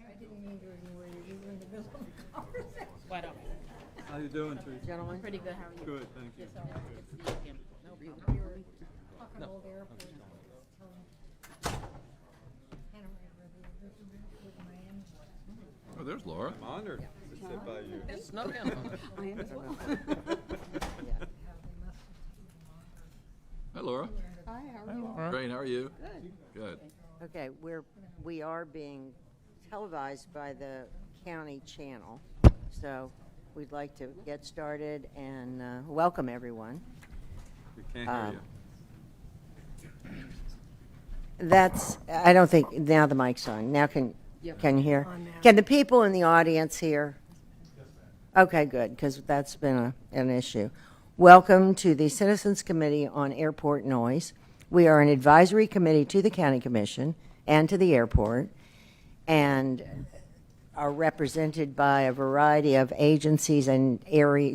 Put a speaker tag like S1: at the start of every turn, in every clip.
S1: I didn't mean to ignore you. You were in the middle of the conversation.
S2: Why don't we?
S3: How you doing, Teresa?
S2: Gentlemen? Pretty good, how are you?
S3: Good, thank you.
S2: Yes, all right. Good to see you again. No,
S1: You
S2: really.
S1: were talking old airport. Telling Hannah with Miami.
S4: Oh, there's Laura.
S3: I'm honored to sit by you.
S2: It's no gentleman.
S1: I am as well.
S2: Yeah.
S1: How they must have
S4: Hi, Laura.
S1: Hi, how are you?
S4: Great, how are you?
S2: Good.
S4: Good.
S5: Okay, we are being televised by the county channel, so we'd like to get started and welcome everyone.
S3: We can't hear you.
S5: That's, I don't think, now the mic's on. Now can you hear?
S1: On now.
S5: Can the people in the audience hear? Okay, good, because that's been an issue. Welcome to the Citizens Committee on Airport Noise. We are an advisory committee to the County Commission and to the airport, and are represented by a variety of agencies and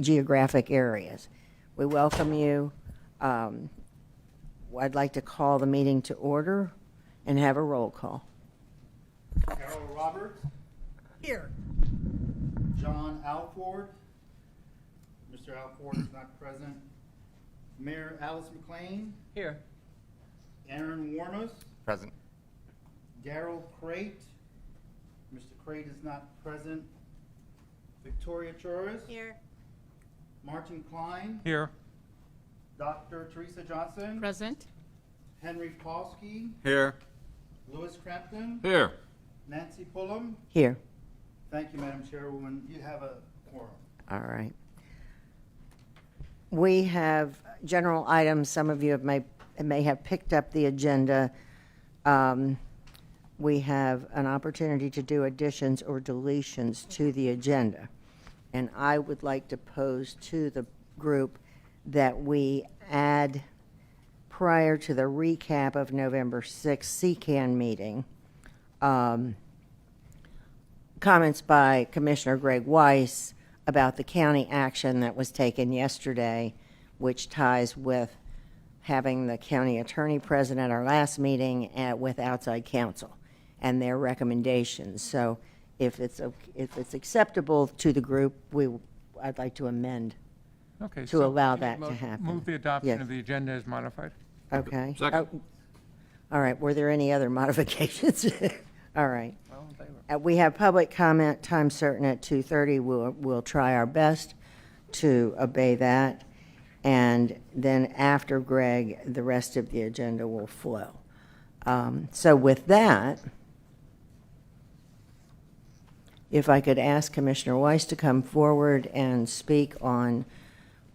S5: geographic areas. We welcome you. I'd like to call the meeting to order and have a roll call.
S6: Carol Roberts,
S1: Here.
S6: John Alford. Mr. Alford is not present. Mayor Alice McLean,
S2: Here.
S6: Aaron Warmus,
S4: Present.
S6: Daryl Crate. Mr. Crate is not present. Victoria Churis.
S1: Here.
S6: Martin Klein.
S3: Here.
S6: Dr. Teresa Johnson.
S2: Present?
S6: Henry Polsky.
S4: Here.
S6: Louis Crampton.
S4: Here.
S6: Nancy Pullum.
S5: Here.
S6: Thank you, Madam Chairwoman. You have a quorum.
S5: All right. We have general items. Some of you may have picked up the agenda. We have an opportunity to do additions or deletions to the agenda. And I would like to pose to the group that we add, prior to the recap of November 6th CCAN meeting, comments by Commissioner Greg Weiss about the county action that was taken yesterday, which ties with having the county attorney present at our last meeting with outside counsel and their recommendations. So if it's acceptable to the group, I'd like to amend
S7: Okay.
S5: to allow that to happen.
S7: Move the adoption
S5: Yes.
S7: of the agenda as modified.
S5: Okay.
S4: Second.
S5: Oh, all right. Were there any other modifications? All right.
S7: All in favor?
S5: We have public comment, time certain at 2:30. We'll try our best to obey that. And then after Greg, the rest of the agenda will flow. So with that, if I could ask Commissioner Weiss to come forward and speak on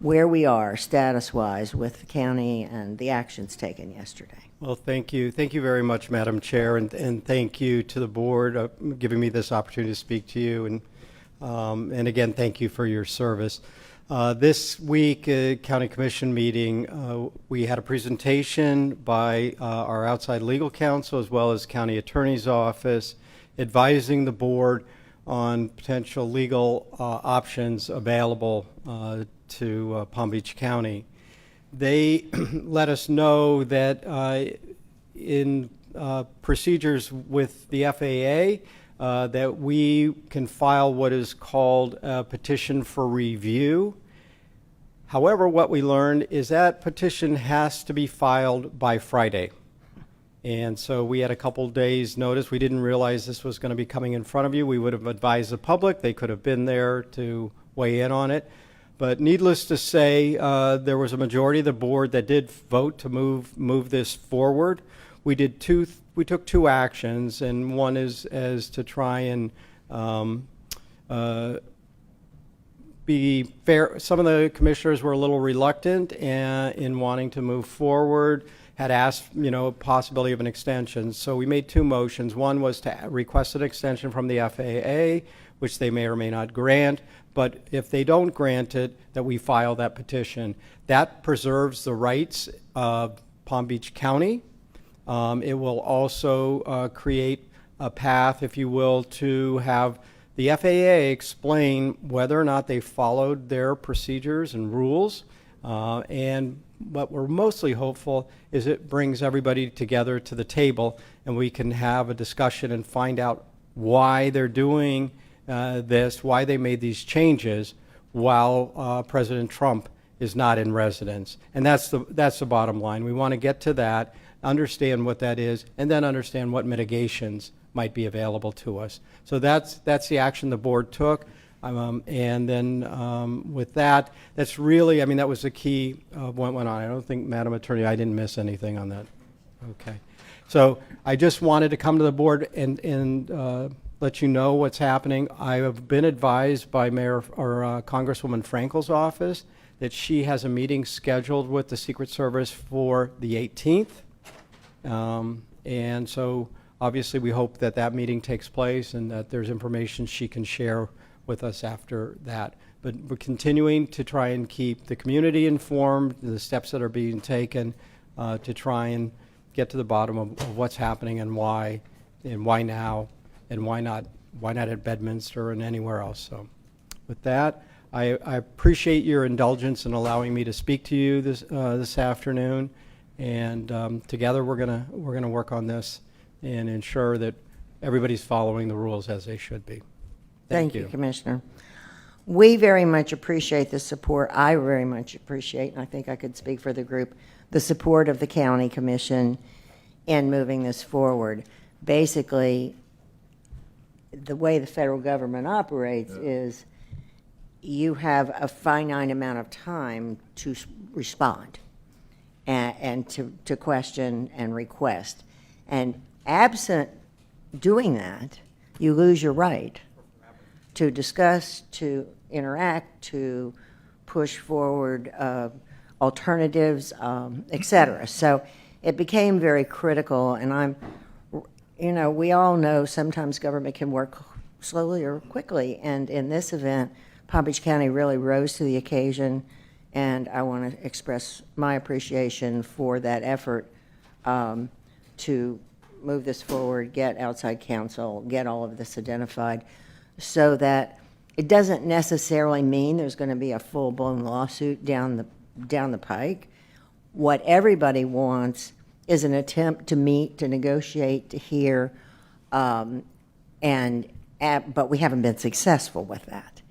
S5: where we are status-wise with the county and the actions taken yesterday.
S8: Well, thank you. Thank you very much, Madam Chair, and thank you to the board giving me this opportunity to speak to you. And again, thank you for your service. This week, County Commission meeting, we had a presentation by our outside legal counsel as well as County Attorney's Office advising the board on potential legal options available to Palm Beach County. They let us know that in procedures with the FAA that we can file what is called a petition for review. However, what we learned is that petition has to be filed by Friday. And so we had a couple days notice. We didn't realize this was going to be coming in front of you. We would have advised the public. They could have been there to weigh in on it. But needless to say, there was a majority of the board that did vote to move this forward. We took two actions, and one is to try and be fair. Some of the commissioners were a little reluctant in wanting to move forward, had asked, possibility of an extension. So we made two motions. One was to request an extension from the FAA, which they may or may not grant. But if they don't grant it, that we file that petition. That preserves the rights of Palm Beach County. It will also create a path, if you will, to have the FAA explain whether or not they followed their procedures and rules. And what we're mostly hopeful is it brings everybody together to the table and we can have a discussion and find out why they're doing this, why they made these changes while President Trump is not in residence. And that's the bottom line. We want to get to that, understand what that is, and then understand what mitigations might be available to us. So that's the action the board took. And then with that, that's really, I mean, that was the key of what went on. I don't think, Madam Attorney, I didn't miss anything on that. Okay. So I just wanted to come to the board and let you know what's happening. I have been advised by Congresswoman Frankel's office that she has a meeting scheduled with the Secret Service for the 18th. And so obviously we hope that that meeting takes place and that there's information she can share with us after that. But we're continuing to try and keep the community informed, the steps that are being taken to try and get to the bottom of what's happening and why now, and why not at Bedminster and anywhere else. So with that, I appreciate your indulgence in allowing me to speak to you this afternoon. And together we're gonna work on this and ensure that everybody's following the rules as they should be.
S5: Thank you, Commissioner. We very much appreciate the support. I very much appreciate, and I think I could speak for the group, the support of the County Commission in moving this forward. Basically, the way the federal government operates is you have a finite amount of time to respond and to question and request. And absent doing that, you lose your right to discuss, to interact, to push forward alternatives, et cetera. So it became very critical, and we all know sometimes government can work slowly or quickly, and in this event, Palm Beach County really rose to the occasion, and I want to express my appreciation for that effort to move this forward, get outside counsel, get all of this identified, so that it doesn't necessarily mean there's going to be a full-blown lawsuit down the pike. What everybody wants is an attempt to meet, to negotiate, to hear, but we haven't been successful with that.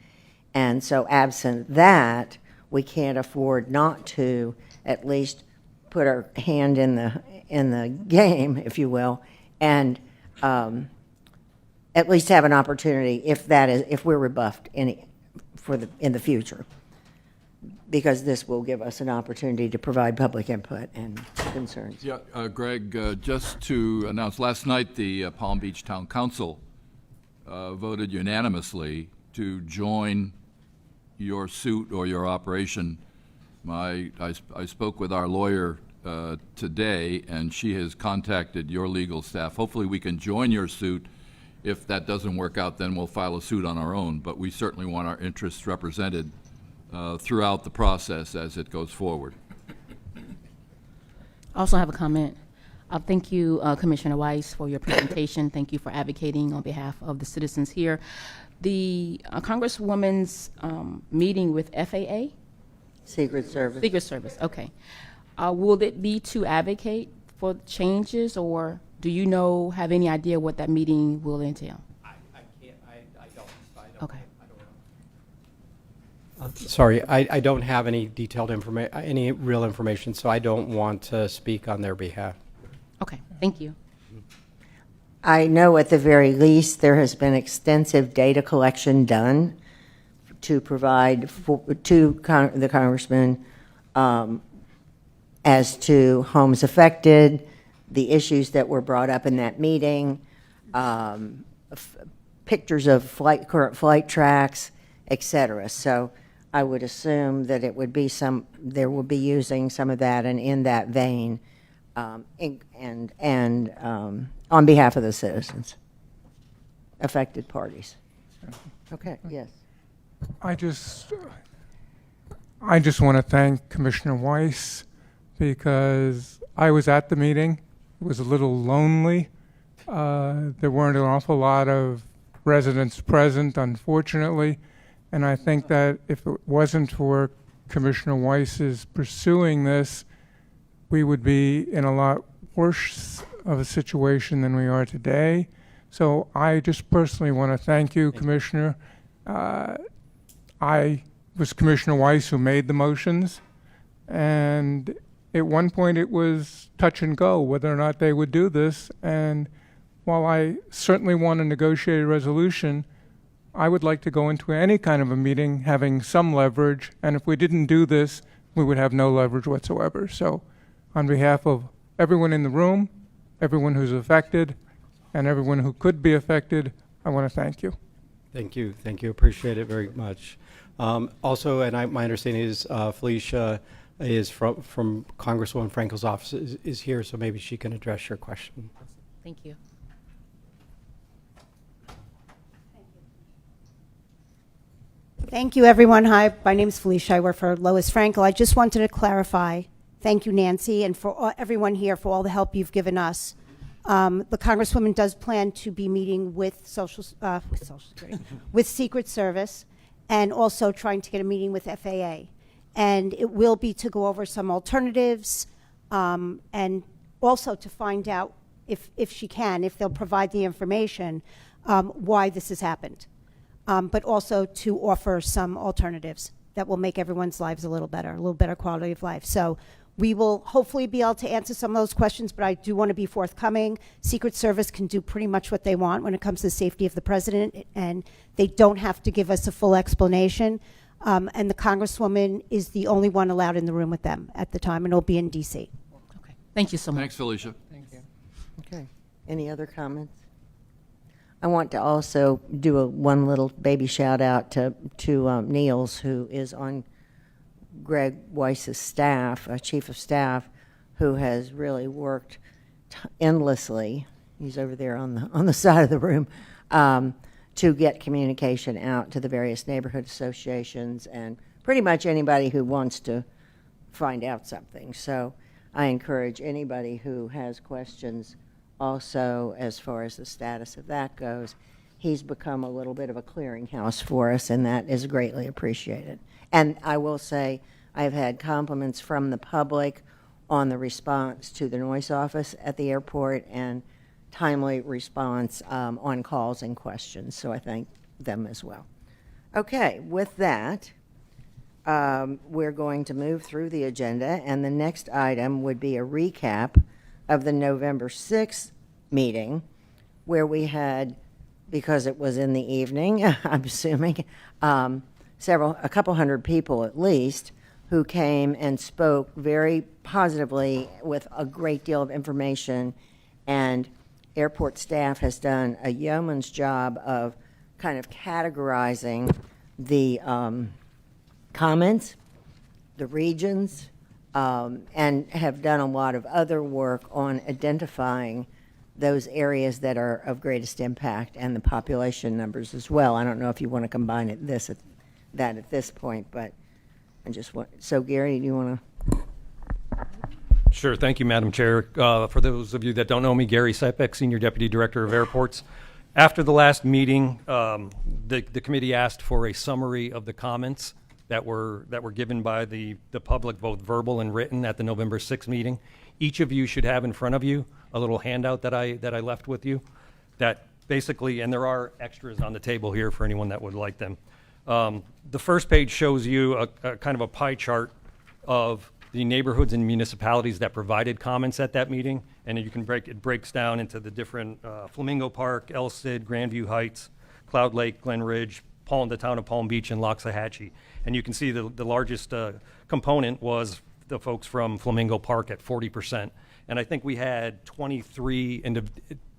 S5: And so absent that, we can't afford not to at least put our hand in the game, if you will, and at least have an opportunity if we're rebuffed in the future, because this will give us an opportunity to provide public input and concerns.
S4: Yeah, Greg, just to announce, last night the Palm Beach Town Council voted unanimously to join your suit or your operation. I spoke with our lawyer today, and she has contacted your legal staff. Hopefully we can join your suit. If that doesn't work out, then we'll file a suit on our own, but we certainly want our interests represented throughout the process as it goes forward.
S2: I also have a comment. Thank you, Commissioner Weiss, for your presentation. Thank you for advocating on behalf of the citizens here. The Congresswoman's meeting with FAA?
S5: Secret Service.
S2: Secret Service, okay. Will it be to advocate for changes, or do you have any idea what that meeting will entail?
S8: I don't.
S2: Okay.
S8: Sorry, I don't have any detailed information, any real information, so I don't want to speak on their behalf.
S2: Okay, thank you.
S5: I know at the very least there has been extensive data collection done to provide to the Congressman as to homes affected, the issues that were brought up in that meeting, pictures of current flight tracks, et cetera. So I would assume that it would be there will be using some of that and in that vein, and on behalf of the citizens, affected parties. Okay, yes.
S7: I just want to thank Commissioner Weiss, because I was at the meeting. It was a little lonely. There weren't an awful lot of residents present, unfortunately. And I think that if it wasn't for Commissioner Weiss's pursuing this, we would be in a lot worse of a situation than we are today. So I just personally want to thank you, Commissioner. I was Commissioner Weiss who made the motions, and at one point it was touch and go whether or not they would do this. And while I certainly want to negotiate a resolution, I would like to go into any kind of a meeting having some leverage, and if we didn't do this, we would have no leverage whatsoever. So on behalf of everyone in the room, everyone who's affected, and everyone who could be affected, I want to thank you.
S8: Thank you. Thank you. Appreciate it very much. Also, and my understanding is Felicia is from Congresswoman Frankel's office is here, so maybe she can address your question.
S2: Thank you.
S9: Thank you, everyone. Hi, my name is Felicia. I work for Lois Frankel. I just wanted to clarify. Thank you, Nancy, and for everyone here for all the help you've given us. The Congresswoman does plan to be meeting with Social Security, with Secret Service, and also trying to get a meeting with FAA. And it will be to go over some alternatives, and also to find out if she can, if they'll provide the information, why this has happened. But also to offer some alternatives that will make everyone's lives a little better quality of life. So we will hopefully be able to answer some of those questions, but I do want to be forthcoming. Secret Service can do pretty much what they want when it comes to the safety of the president, and they don't have to give us a full explanation. And the Congresswoman is the only one allowed in the room with them at the time, and it'll be in D.C.
S2: Okay. Thank you so much.
S4: Thanks, Felicia.
S5: Okay. Any other comments? I want to also do one little baby shout out to Niels, who is on Greg Weiss's staff, chief of staff, who has really worked endlessly. He's over there on the side of the room, to get communication out to the various neighborhood associations and pretty much anybody who wants to find out something. So I encourage anybody who has questions also as far as the status of that goes. He's become a little bit of a clearinghouse for us, and that is greatly appreciated. And I will say I've had compliments from the public on the response to the noise office at the airport and timely response on calls and questions. So I thank them as well. Okay, with that, we're going to move through the agenda, and the next item would be a recap of the November 6th meeting, where we had, because it was in the evening, I'm assuming, a couple hundred people at least, who came and spoke very positively with a great deal of information, and airport staff has done a yeoman's job of kind of categorizing the comments, the regions, and have done a lot of other work on identifying those areas that are of greatest impact and the population numbers as well. I don't know if you want to combine that at this point, but I just want, so Gary, do you want to?
S10: Sure. Thank you, Madam Chair. For those of you that don't know me, Gary Sipek, Senior Deputy Director of Airports. After the last meeting, the committee asked for a summary of the comments that were given by the public, both verbal and written, at the November 6th meeting. Each of you should have in front of you a little handout that I left with you that basically, and there are extras on the table here for anyone that would like them. The first page shows you a kind of a pie chart of the neighborhoods and municipalities that provided comments at that meeting, and you can it breaks down into the different Flamingo Park, El Cid, Grandview Heights, Cloud Lake, Glen Ridge, the town of Palm Beach, and Loxahatchee. And you can see the largest component was the folks from Flamingo Park at 40%. And I think we had 23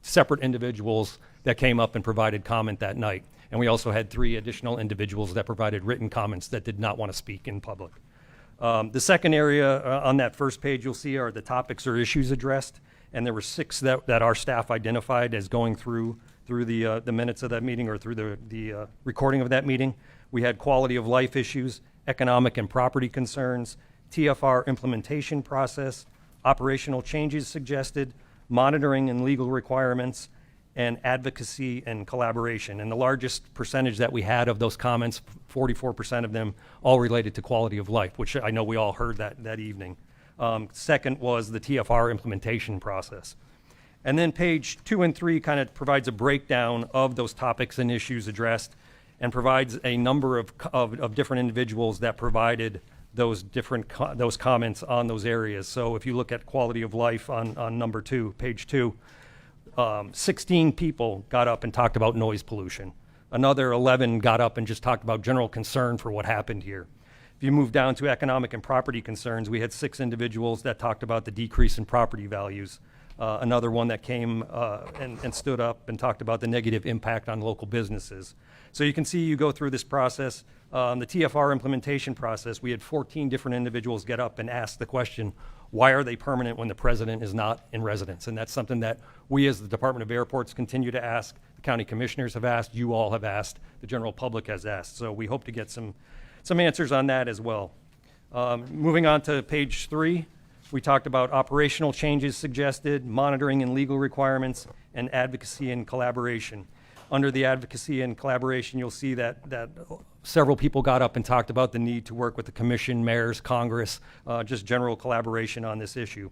S10: separate individuals that came up and provided comment that night. And we also had 3 additional individuals that provided written comments that did not want to speak in public. The second area on that first page you'll see are the topics or issues addressed, and there were 6 that our staff identified as going through the minutes of that meeting, or through the recording of that meeting. We had quality of life issues, economic and property concerns, TFR implementation process, operational changes suggested, monitoring and legal requirements, and advocacy and collaboration. And the largest percentage that we had of those comments, 44% of them, all related to quality of life, which I know we all heard that evening. Second was the TFR implementation process. And then page 2 and 3 kind of provides a breakdown of those topics and issues addressed, and provides a number of different individuals that provided those those comments on those areas. So if you look at quality of life on number 2, page 2, 16 people got up and talked about noise pollution. Another 11 got up and just talked about general concern for what happened here. If you move down to economic and property concerns, we had 6 individuals that talked about the decrease in property values. Another one that came and stood up and talked about the negative impact on local businesses. So you can see, you go through this process, the TFR implementation process, we had 14 different individuals get up and ask the question, why are they permanent when the president is not in residence? And that's something that we as the Department of Airports continue to ask, the county commissioners have asked, you all have asked, the general public has asked. So we hope to get some answers on that as well. Moving on to page 3, we talked about operational changes suggested, monitoring and legal requirements, and advocacy and collaboration. Under the advocacy and collaboration, you'll see that several people got up and talked about the need to work with the commission, mayors, Congress, just general collaboration on this issue.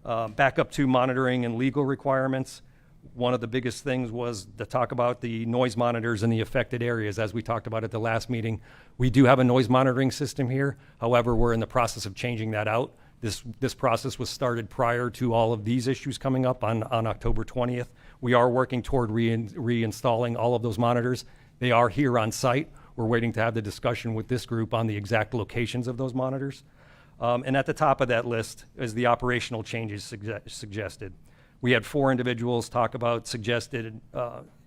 S10: Back up to monitoring and legal requirements. One of the biggest things was to talk about the noise monitors in the affected areas. As we talked about at the last meeting, we do have a noise monitoring system here. However, we're in the process of changing that out. This process was started prior to all of these issues coming up on October 20th. We are working toward reinstalling all of those monitors. They are here on site. We're waiting to have the discussion with this group on the exact locations of those monitors. And at the top of that list is the operational changes suggested. We had 4 individuals talk about suggested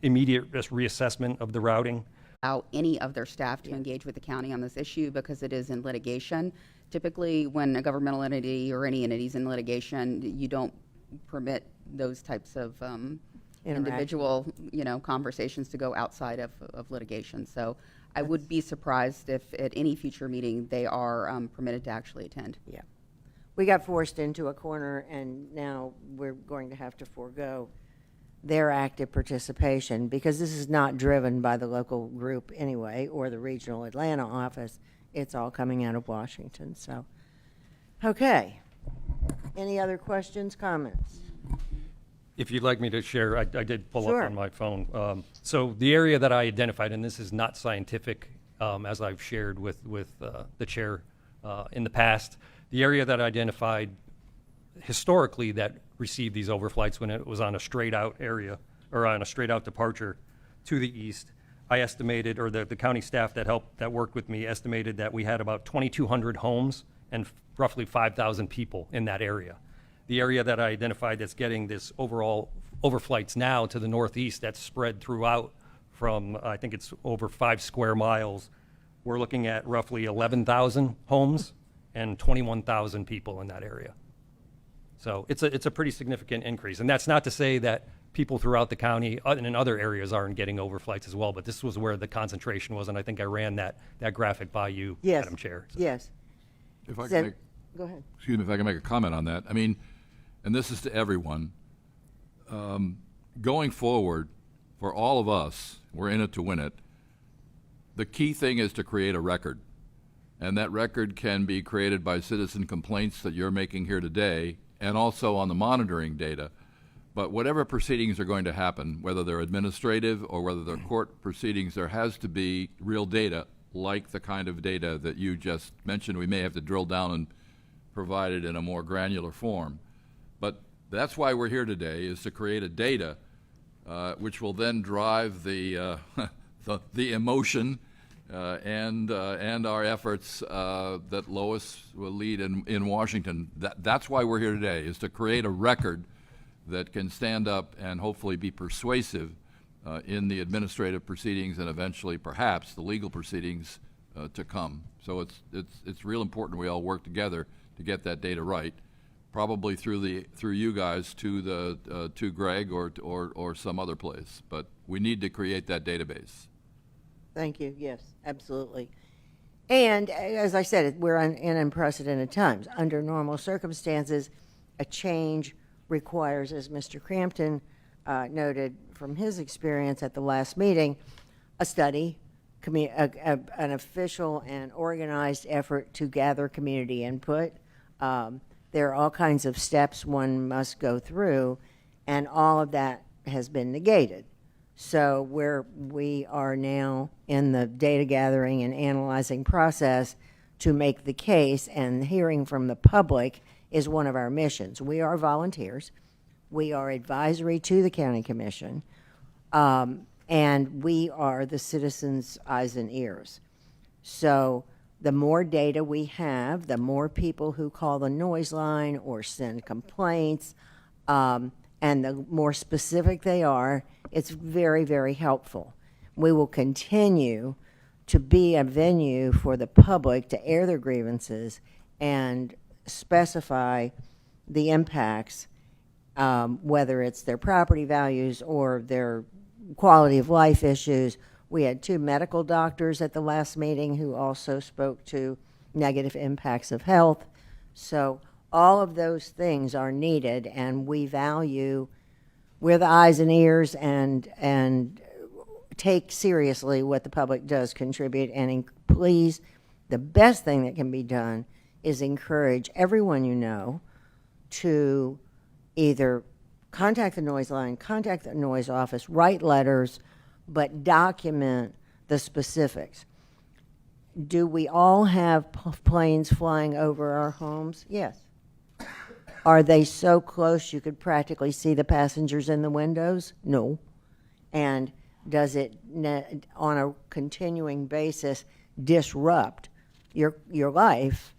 S10: immediate reassessment of the routing.
S11: Allow any of their staff to engage with the county on this issue because it is in litigation. Typically, when a governmental entity or any entity is in litigation, you don't permit those types of individual, conversations to go outside of litigation. So I would be surprised if at any future meeting they are permitted to actually attend.
S5: Yeah. We got forced into a corner, and now we're going to have to forego their active participation because this is not driven by the local group anyway or the regional Atlanta office. It's all coming out of Washington. So, okay. Any other questions, comments?
S10: If you'd like me to share, I did pull
S5: Sure.
S10: up on my phone. So the area that I identified, and this is not scientific, as I've shared with the chair in the past, the area that I identified historically that received these overflights when it was on a straight out area or on a straight out departure to the east, I estimated, or the county staff that worked with me estimated that we had about 2,200 homes and roughly 5,000 people in that area. The area that I identified that's getting this overall overflights now to the northeast, that's spread throughout from, I think it's over 5 square miles. We're looking at roughly 11,000 homes and 21,000 people in that area. So it's a pretty significant increase. And that's not to say that people throughout the county and in other areas aren't getting overflights as well, but this was where the concentration was, and I think I ran that graphic by you,
S5: Yes.
S10: Madam Chair. So.
S5: Yes.
S4: If I
S5: Said-
S4: can make,
S5: Go ahead.
S4: excuse me, if I can make a comment on that. I mean, and this is to everyone, going forward, for all of us, we're in it to win it, the key thing is to create a record. And that record can be created by citizen complaints that you're making here today, and also on the monitoring data. But whatever proceedings are going to happen, whether they're administrative or whether they're court proceedings, there has to be real data, like the kind of data that you just mentioned. We may have to drill down and provide it in a more granular form. But that's why we're here today, is to create a data which will then drive the emotion and our efforts that Lois will lead in Washington. That's why we're here today, is to create a record that can stand up and hopefully be persuasive in the administrative proceedings and eventually perhaps the legal proceedings to come. So it's real important we all work together to get that data right, probably through you guys to Greg or some other place. But we need to create that database.
S5: Thank you. Yes, absolutely. And as I said, we're in unprecedented times. Under normal circumstances, a change requires, as Mr. Crampton noted from his experience at the last meeting, a study, an official and organized effort to gather community input. There are all kinds of steps one must go through, and all of that has been negated. So we are now in the data gathering and analyzing process to make the case, and hearing from the public is one of our missions. We are volunteers. We are advisory to the county commission, and we are the citizens' eyes and ears. So the more data we have, the more people who call the noise line or send complaints, and the more specific they are, it's very, very helpful. We will continue to be a venue for the public to air their grievances and specify the impacts, whether it's their property values or their quality of life issues. We had 2 medical doctors at the last meeting who also spoke to negative impacts of health. So all of those things are needed, and we're the eyes and ears, and take seriously what the public does contribute. And please, the best thing that can be done is encourage everyone you know to either contact the noise line, contact the noise office, write letters, but document the specifics. Do we all have planes flying over our homes? Yes. Are they so close you could practically see the passengers in the windows? No. And does it, on a continuing basis, disrupt your life?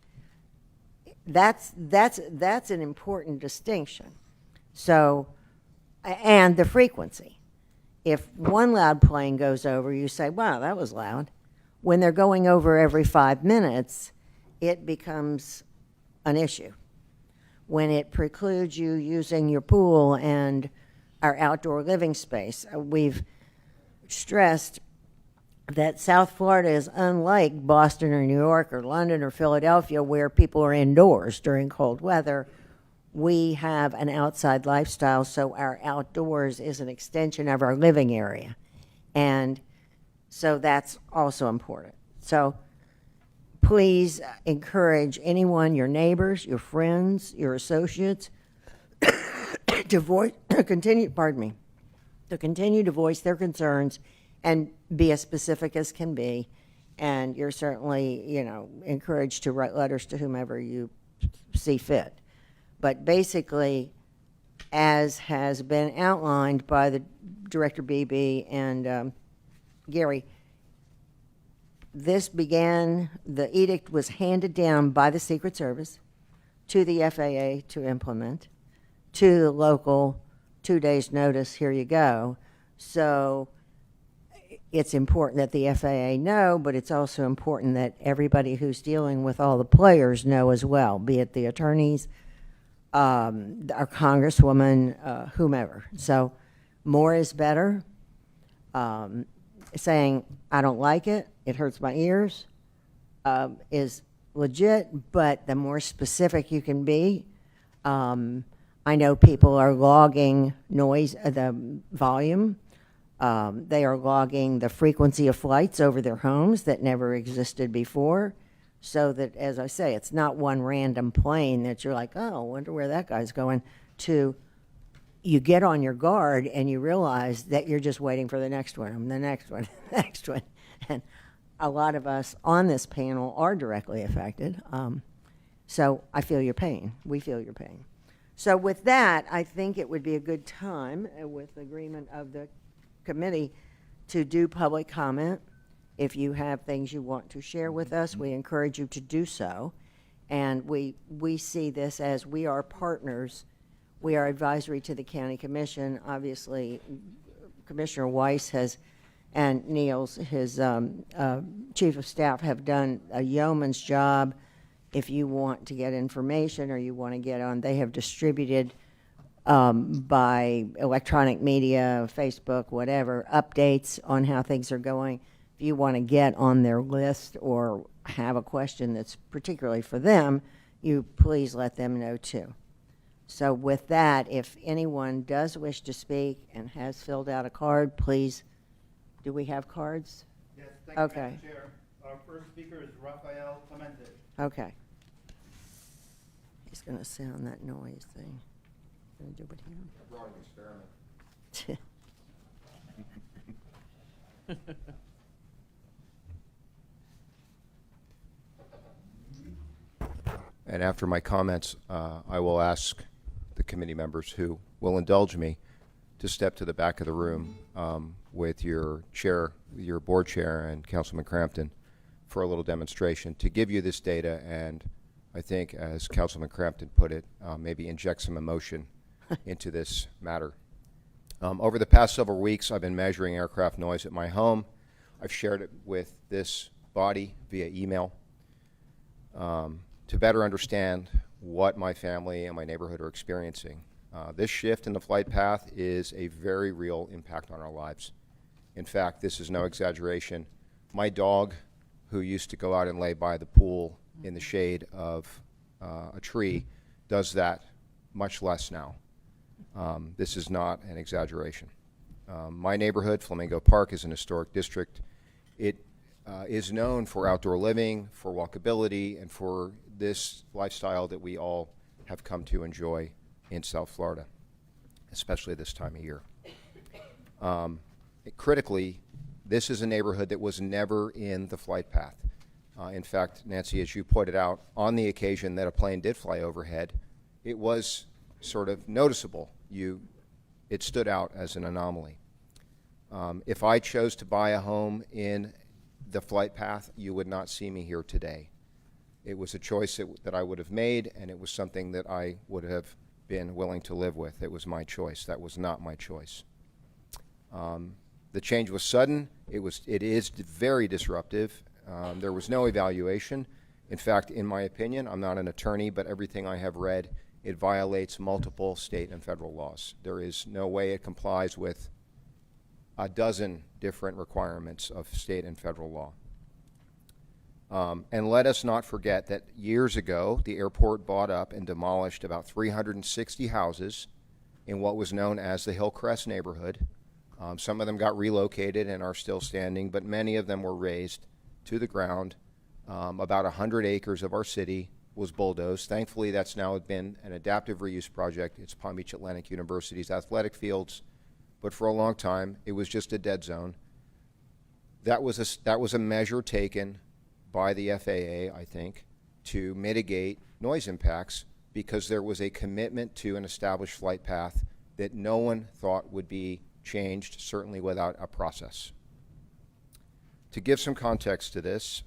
S5: That's an important distinction. So, and the frequency. If one loud plane goes over, you say, wow, that was loud. When they're going over every 5 minutes, it becomes an issue. When it precludes you using your pool and our outdoor living space, we've stressed that South Florida is unlike Boston or New York or London or Philadelphia, where people are indoors during cold weather. We have an outside lifestyle, so our outdoors is an extension of our living area. And so that's also important. So please encourage anyone, your neighbors, your friends, your associates, to continue to voice their concerns and be as specific as can be. And you're certainly, encouraged to write letters to whomever you see fit. But basically, as has been outlined by the Director Beebe and Gary, the edict was handed down by the Secret Service to the FAA to implement, to the local 2 days notice, here you go. So it's important that the FAA know, but it's also important that everybody who's dealing with all the players know as well, be it the attorneys, our congresswoman, whomever. So more is better. Saying, I don't like it, it hurts my ears, is legit, but the more specific you can be, I know people are logging noise, the volume. They are logging the frequency of flights over their homes that never existed before. So that, as I say, it's not one random plane that you're like, oh, I wonder where that guy's going, to you get on your guard and you realize that you're just waiting for the next one, and the next one, the next one. And a lot of us on this panel are directly affected. So I feel your pain. We feel your pain. So with that, I think it would be a good time, with agreement of the committee, to do public comment. If you have things you want to share with us, we encourage you to do so. And we see this as we are partners. We are advisory to the county commission. Obviously, Commissioner Weiss and Niels, his chief of staff, have done a yeoman's job. If you want to get information or you want to get on, they have distributed by electronic media, Facebook, whatever, updates on how things are going. If you want to get on their list or have a question that's particularly for them, you please let them know too. So with that, if anyone does wish to speak and has filled out a card, please, do we have cards?
S6: Yes, thank you,
S5: Okay.
S6: Madam Chair. Our first speaker is Rafael Clemente.
S5: Okay. He's going to sound that noise thing. Gonna do it here.
S12: And after my comments, I will ask the committee members who will indulge me to step to the back of the room with your chair, your board chair, and Councilman Crampton for a little demonstration to give you this data and I think, as Councilman Crampton put it, maybe inject some emotion into this matter. Over the past several weeks, I've been measuring aircraft noise at my home. I've shared it with this body via email to better understand what my family and my neighborhood are experiencing. This shift in the flight path is a very real impact on our lives. In fact, this is no exaggeration. My dog, who used to go out and lay by the pool in the shade of a tree, does that much less now. This is not an exaggeration. My neighborhood, Flamingo Park, is an historic district. It is known for outdoor living, for walkability, and for this lifestyle that we all have come to enjoy in South Florida, especially this time of year. Critically, this is a neighborhood that was never in the flight path. In fact, Nancy, as you pointed out, on the occasion that a plane did fly overhead, it was sort of noticeable. It stood out as an anomaly. If I chose to buy a home in the flight path, you would not see me here today. It was a choice that I would have made, and it was something that I would have been willing to live with. It was my choice. That was not my choice. The change was sudden. It is very disruptive. There was no evaluation. In fact, in my opinion, I'm not an attorney, but everything I have read, it violates multiple state and federal laws. There is no way it complies with a dozen different requirements of state and federal law. And let us not forget that years ago, the airport bought up and demolished about 360 houses in what was known as the Hillcrest neighborhood. Some of them got relocated and are still standing, but many of them were razed to the ground. About 100 acres of our city was bulldozed. Thankfully, that's now been an adaptive reuse project. It's Palm Beach Atlantic University's athletic fields, but for a long time, it was just a dead zone. That was a measure taken by the FAA, I think, to mitigate noise impacts because there was a commitment to an established flight path that no one thought would be changed, certainly without a process. To give some context to this,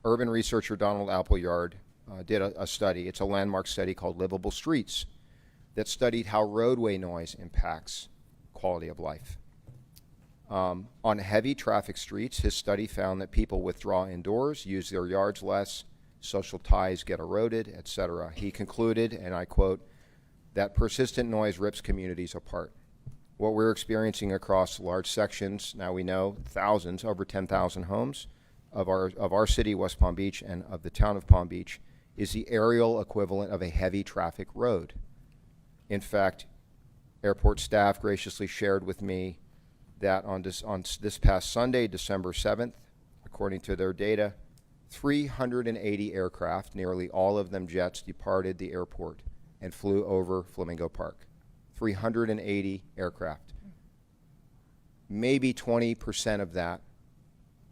S12: urban researcher Donald Appleyard did a study. It's a landmark study called Livable Streets that studied how roadway noise impacts quality of life. On heavy traffic streets, his study found that people withdraw indoors, use their yards less, social ties get eroded, etc. He concluded, and I quote, that persistent noise rips communities apart. What we're experiencing across large sections, now we know thousands, over 10,000 homes of our city, West Palm Beach, and of the town of Palm Beach, is the aerial equivalent of a heavy traffic road. In fact, airport staff graciously shared with me that on this past Sunday, December 7th, according to their data, 380 aircraft, nearly all of them jets, departed the airport and flew over Flamingo Park. 380 aircraft. Maybe 20% of that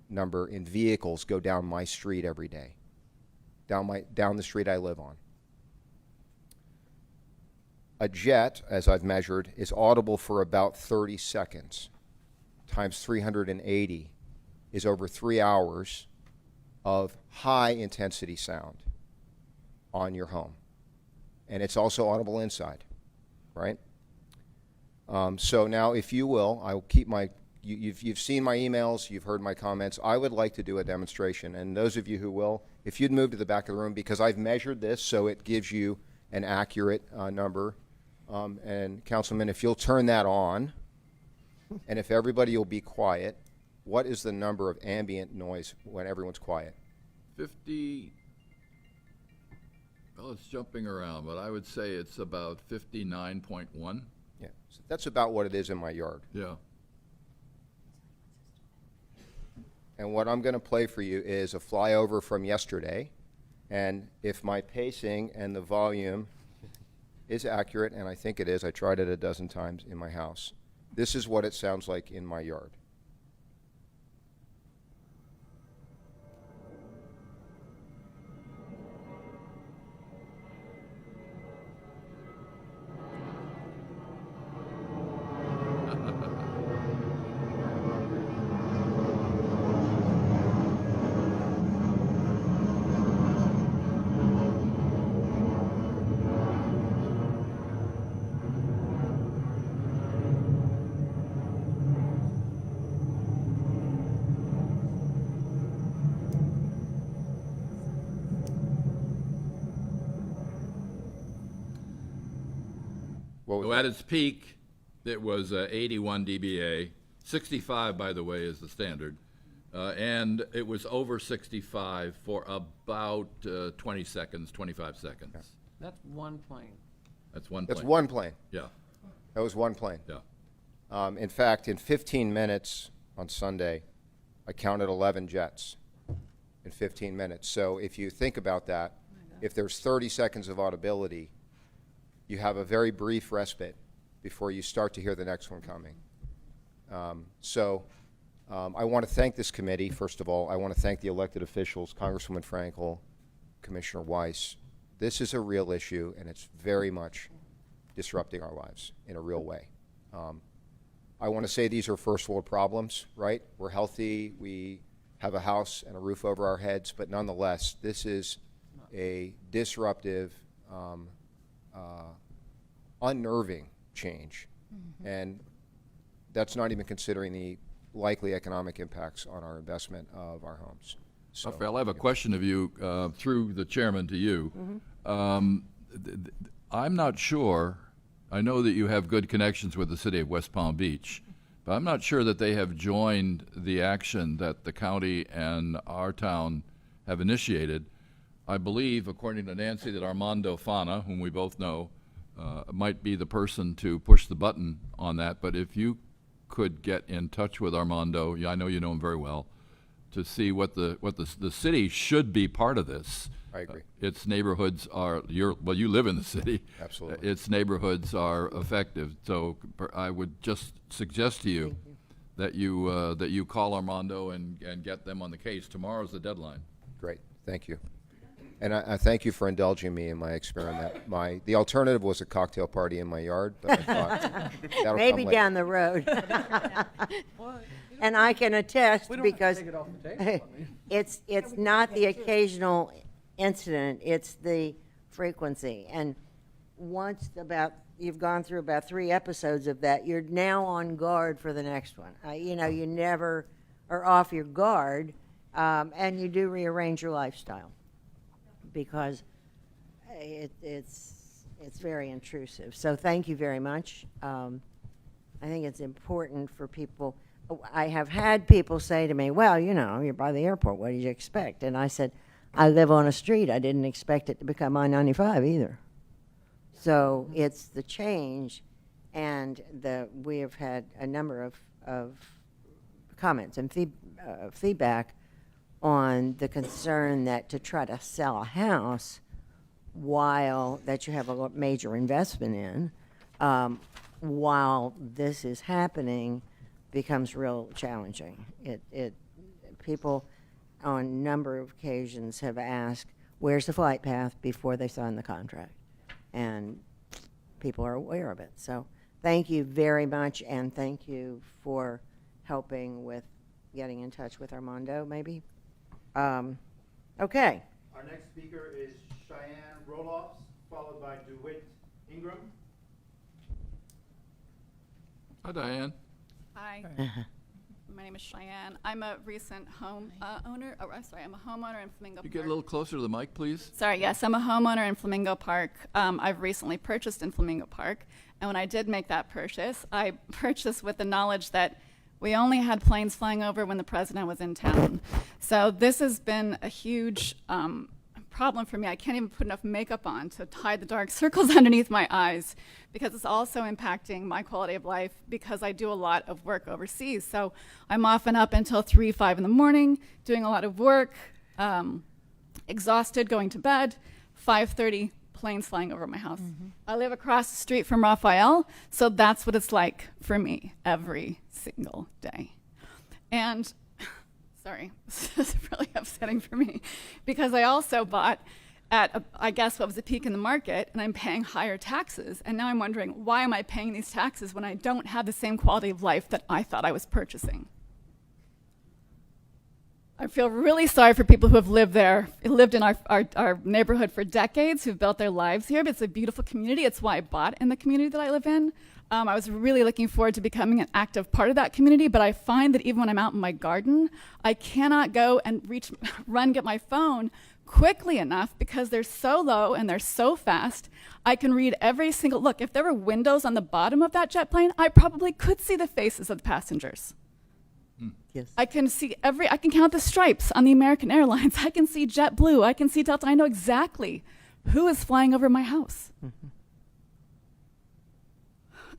S12: number in vehicles go down my street every day, down the street I live on. A jet, as I've measured, is audible for about 30 seconds. Times 380 is over 3 hours of high intensity sound on your home. And it's also audible inside, right? So now, if you will, I will keep you've seen my emails, you've heard my comments. I would like to do a demonstration. And those of you who will, if you'd move to the back of the room, because I've measured this so it gives you an accurate number. And Councilman, if you'll turn that on, and if everybody will be quiet, what is the number of ambient noise when everyone's quiet?
S4: 50, well, it's jumping around, but I would say it's about 59.1.
S12: Yeah, so that's about what it is in my yard.
S4: Yeah.
S12: And what I'm going to play for you is a flyover from yesterday. And if my pacing and the volume is accurate, and I think it is. I tried it a dozen times in my house. This is what it sounds like in my yard. What was
S4: So
S12: that?
S4: at its peak, it was 81 dBA. 65, by the way, is the standard. And it was over 65 for about 20 seconds, 25 seconds.
S1: That's one plane.
S4: That's one
S12: That's
S4: plane.
S12: one plane.
S4: Yeah,
S12: That was one plane.
S4: yeah.
S12: In fact, in 15 minutes on Sunday, I counted 11 jets in 15 minutes. So if you think about that, if there's 30 seconds of audibility, you have a very brief respite before you start to hear the next one coming. I want to thank this committee, first of all. I want to thank the elected officials, Congresswoman Frankel, Commissioner Weiss. This is a real issue, and it's very much disrupting our lives in a real way. I want to say these are first world problems, right? We're healthy, we have a house and a roof over our heads, but nonetheless, this is a disruptive, unnerving change. And that's not even considering the likely economic impacts on our investment of our homes. So,
S4: Raphael, I have a question of you, through the chairman to you. I'm not sure, I know that you have good connections with the city of West Palm Beach, but I'm not sure that they have joined the action that the county and our town have initiated. I believe, according to Nancy, that Armando Fana, whom we both know, might be the person to push the button on that. But if you could get in touch with Armando, I know you know him very well, to see what the city should be part of this.
S12: I agree.
S4: Its neighborhoods are, you live in the city.
S12: Absolutely.
S4: Its neighborhoods are effective. So I would just suggest to you that you call Armando and get them on the case. Tomorrow's the deadline.
S12: Great, thank you. And I thank you for indulging me in my experiment. The alternative was a cocktail party in my yard, but I thought that'll
S5: Maybe
S12: come later.
S5: down the road. And I can attest because it's not the occasional incident, it's the frequency. And once you've gone through about 3 episodes of that, you're now on guard for the next one. You never are off your guard, and you do rearrange your lifestyle because it's very intrusive. So thank you very much. I think it's important for people. I have had people say to me, well, you're by the airport, what did you expect? And I said, I live on a street. I didn't expect it to become I-95 either. So it's the change, and we have had a number of comments and feedback on the concern that to try to sell a house that you have a major investment in, while this is happening, becomes real challenging. People on a number of occasions have asked, where's the flight path, before they sign the contract. And people are aware of it. So thank you very much, and thank you for helping with getting in touch with Armando, maybe. Okay.
S6: Our next speaker is Cheyenne Roloffs, followed by DeWitt Ingram.
S4: Hi, Diane.
S13: Hi, my name is Cheyenne. I'm a recent home owner. Oh, I'm sorry, I'm a homeowner in Flamingo
S4: You
S13: Park.
S4: get a little closer to the mic, please.
S13: Sorry, yes, I'm a homeowner in Flamingo Park. I've recently purchased in Flamingo Park, and when I did make that purchase, I purchased with the knowledge that we only had planes flying over when the president was in town. So this has been a huge problem for me. I can't even put enough makeup on to hide the dark circles underneath my eyes, because it's also impacting my quality of life because I do a lot of work overseas. So I'm often up until 3, 5 in the morning doing a lot of work, exhausted, going to bed, 5:30 planes flying over my house. I live across the street from Raphael, so that's what it's like for me every single day. And sorry, this is really upsetting for me because I also bought at, I guess, what was the peak in the market, and I'm paying higher taxes. And now I'm wondering, why am I paying these taxes when I don't have the same quality of life that I thought I was purchasing? I feel really sorry for people who have lived in our neighborhood for decades, who've built their lives here. But it's a beautiful community. It's why I bought in the community that I live in. I was really looking forward to becoming an active part of that community, but I find that even when I'm out in my garden, I cannot go and get my phone quickly enough because they're so low and they're so fast. I can read every single, look, if there were windows on the bottom of that jet plane, I probably could see the faces of the passengers.
S5: Yes.
S13: I can see I can count the stripes on the American Airlines. I can see JetBlue. I can see Delta. I know exactly who is flying over my house.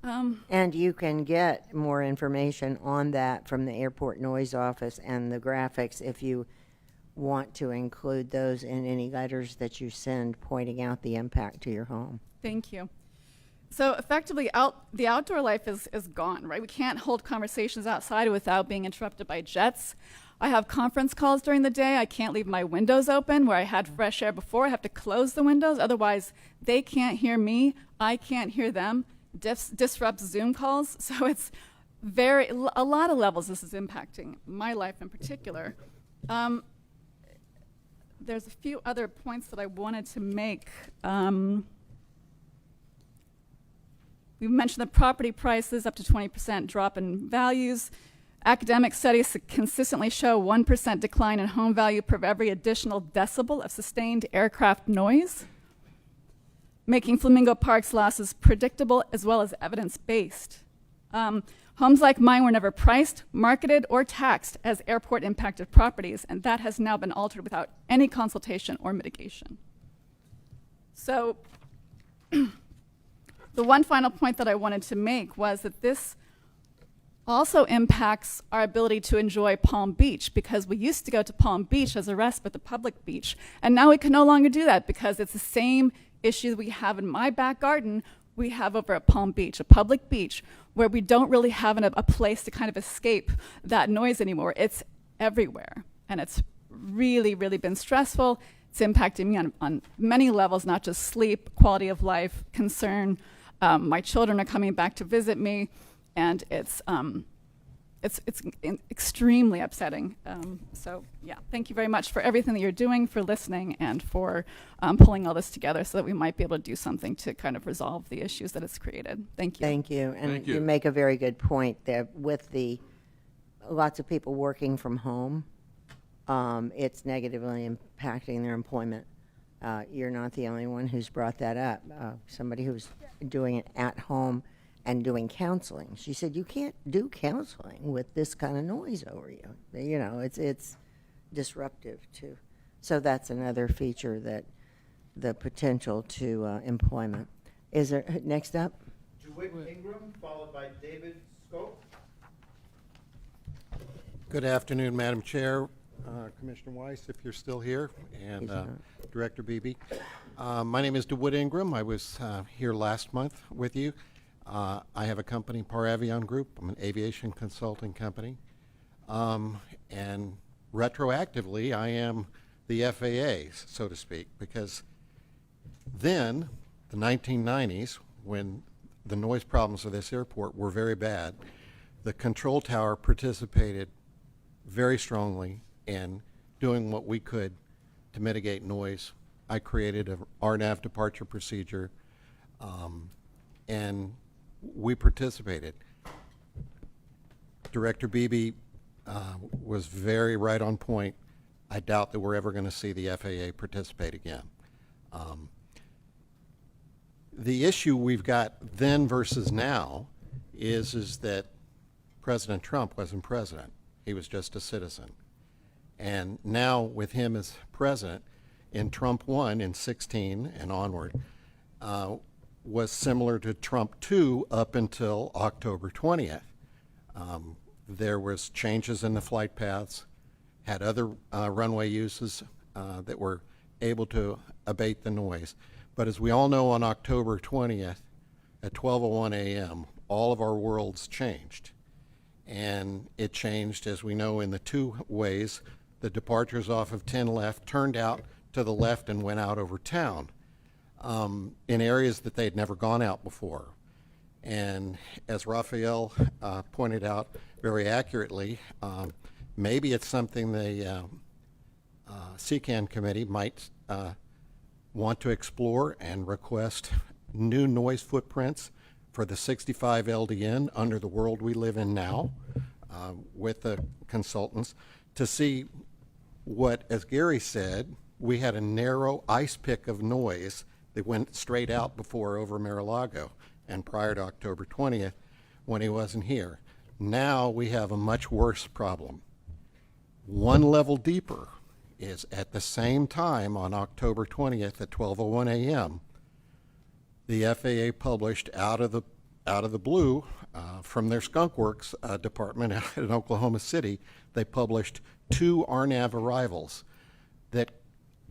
S5: And you can get more information on that from the Airport Noise Office and the graphics if you want to include those in any letters that you send pointing out the impact to your home.
S13: Thank you. So effectively, the outdoor life is gone, right? We can't hold conversations outside without being interrupted by jets. I have conference calls during the day. I can't leave my windows open where I had fresh air before. I have to close the windows. Otherwise, they can't hear me. I can't hear them. Disrupts Zoom calls. So it's a lot of levels this is impacting my life in particular. There's a few other points that I wanted to make. We mentioned the property prices, up to 20% drop in values. Academic studies consistently show 1% decline in home value per every additional decibel of sustained aircraft noise, making Flamingo Park's losses predictable as well as evidence-based. Homes like mine were never priced, marketed, or taxed as airport-impacted properties, and that has now been altered without any consultation or mitigation. So, the one final point that I wanted to make was that this also impacts our ability to enjoy Palm Beach, because we used to go to Palm Beach as a respite, the public beach, and now we can no longer do that because it's the same issue we have in my back garden we have over at Palm Beach, a public beach, where we don't really have a place to kind of escape that noise anymore. It's everywhere, and it's really, really been stressful. It's impacting me on many levels, not just sleep, quality of life, concern. My children are coming back to visit me, and it's extremely upsetting. So yeah, thank you very much for everything that you're doing, for listening, and for pulling all this together so that we might be able to do something to kind of resolve the issues that it's created. Thank you.
S5: Thank you. And
S4: Thank you.
S5: you make a very good point that with lots of people working from home, it's negatively impacting their employment. You're not the only one who's brought that up. Somebody who's doing it at home and doing counseling. She said, you can't do counseling with this kind of noise over you. You know, it's disruptive too. So that's another feature that the potential to employment. Is there, next up?
S6: DeWitt Ingram, followed by David Scope.
S14: Good afternoon, Madam Chair, Commissioner Weiss, if you're still here, and Director Beebe. My name is DeWitt Ingram. I was here last month with you. I have a company, Paravion Group. I'm an aviation consulting company. And retroactively, I am the FAA, so to speak, because then, the 1990s, when the noise problems of this airport were very bad, the control tower participated very strongly in doing what we could to mitigate noise. I created an RNAV departure procedure, and we participated. Director Beebe was very right on point. I doubt that we're ever going to see the FAA participate again. The issue we've got then versus now is that President Trump wasn't president. He was just a citizen. And now with him as president, in Trump 1 in 16 and onward, was similar to Trump 2 up until October 20th. There was changes in the flight paths, had other runway uses that were able to abate the noise. But as we all know, on October 20th at 12:01 a.m., all of our worlds changed. And it changed, as we know, in the two ways. The departures off of 10 left turned out to the left and went out over town in areas that they'd never gone out before. And as Raphael pointed out very accurately, maybe it's something the CCAN committee might want to explore and request new noise footprints for the 65 LDN under the world we live in now with the consultants to see what, as Gary said, we had a narrow ice pick of noise that went straight out before over Mar-a-Lago and prior to October 20th when he wasn't here. Now we have a much worse problem. One level deeper is at the same time on October 20th at 12:01 a.m., the FAA published out of the blue from their Skunk Works department out in Oklahoma City, they published 2 RNAV arrivals that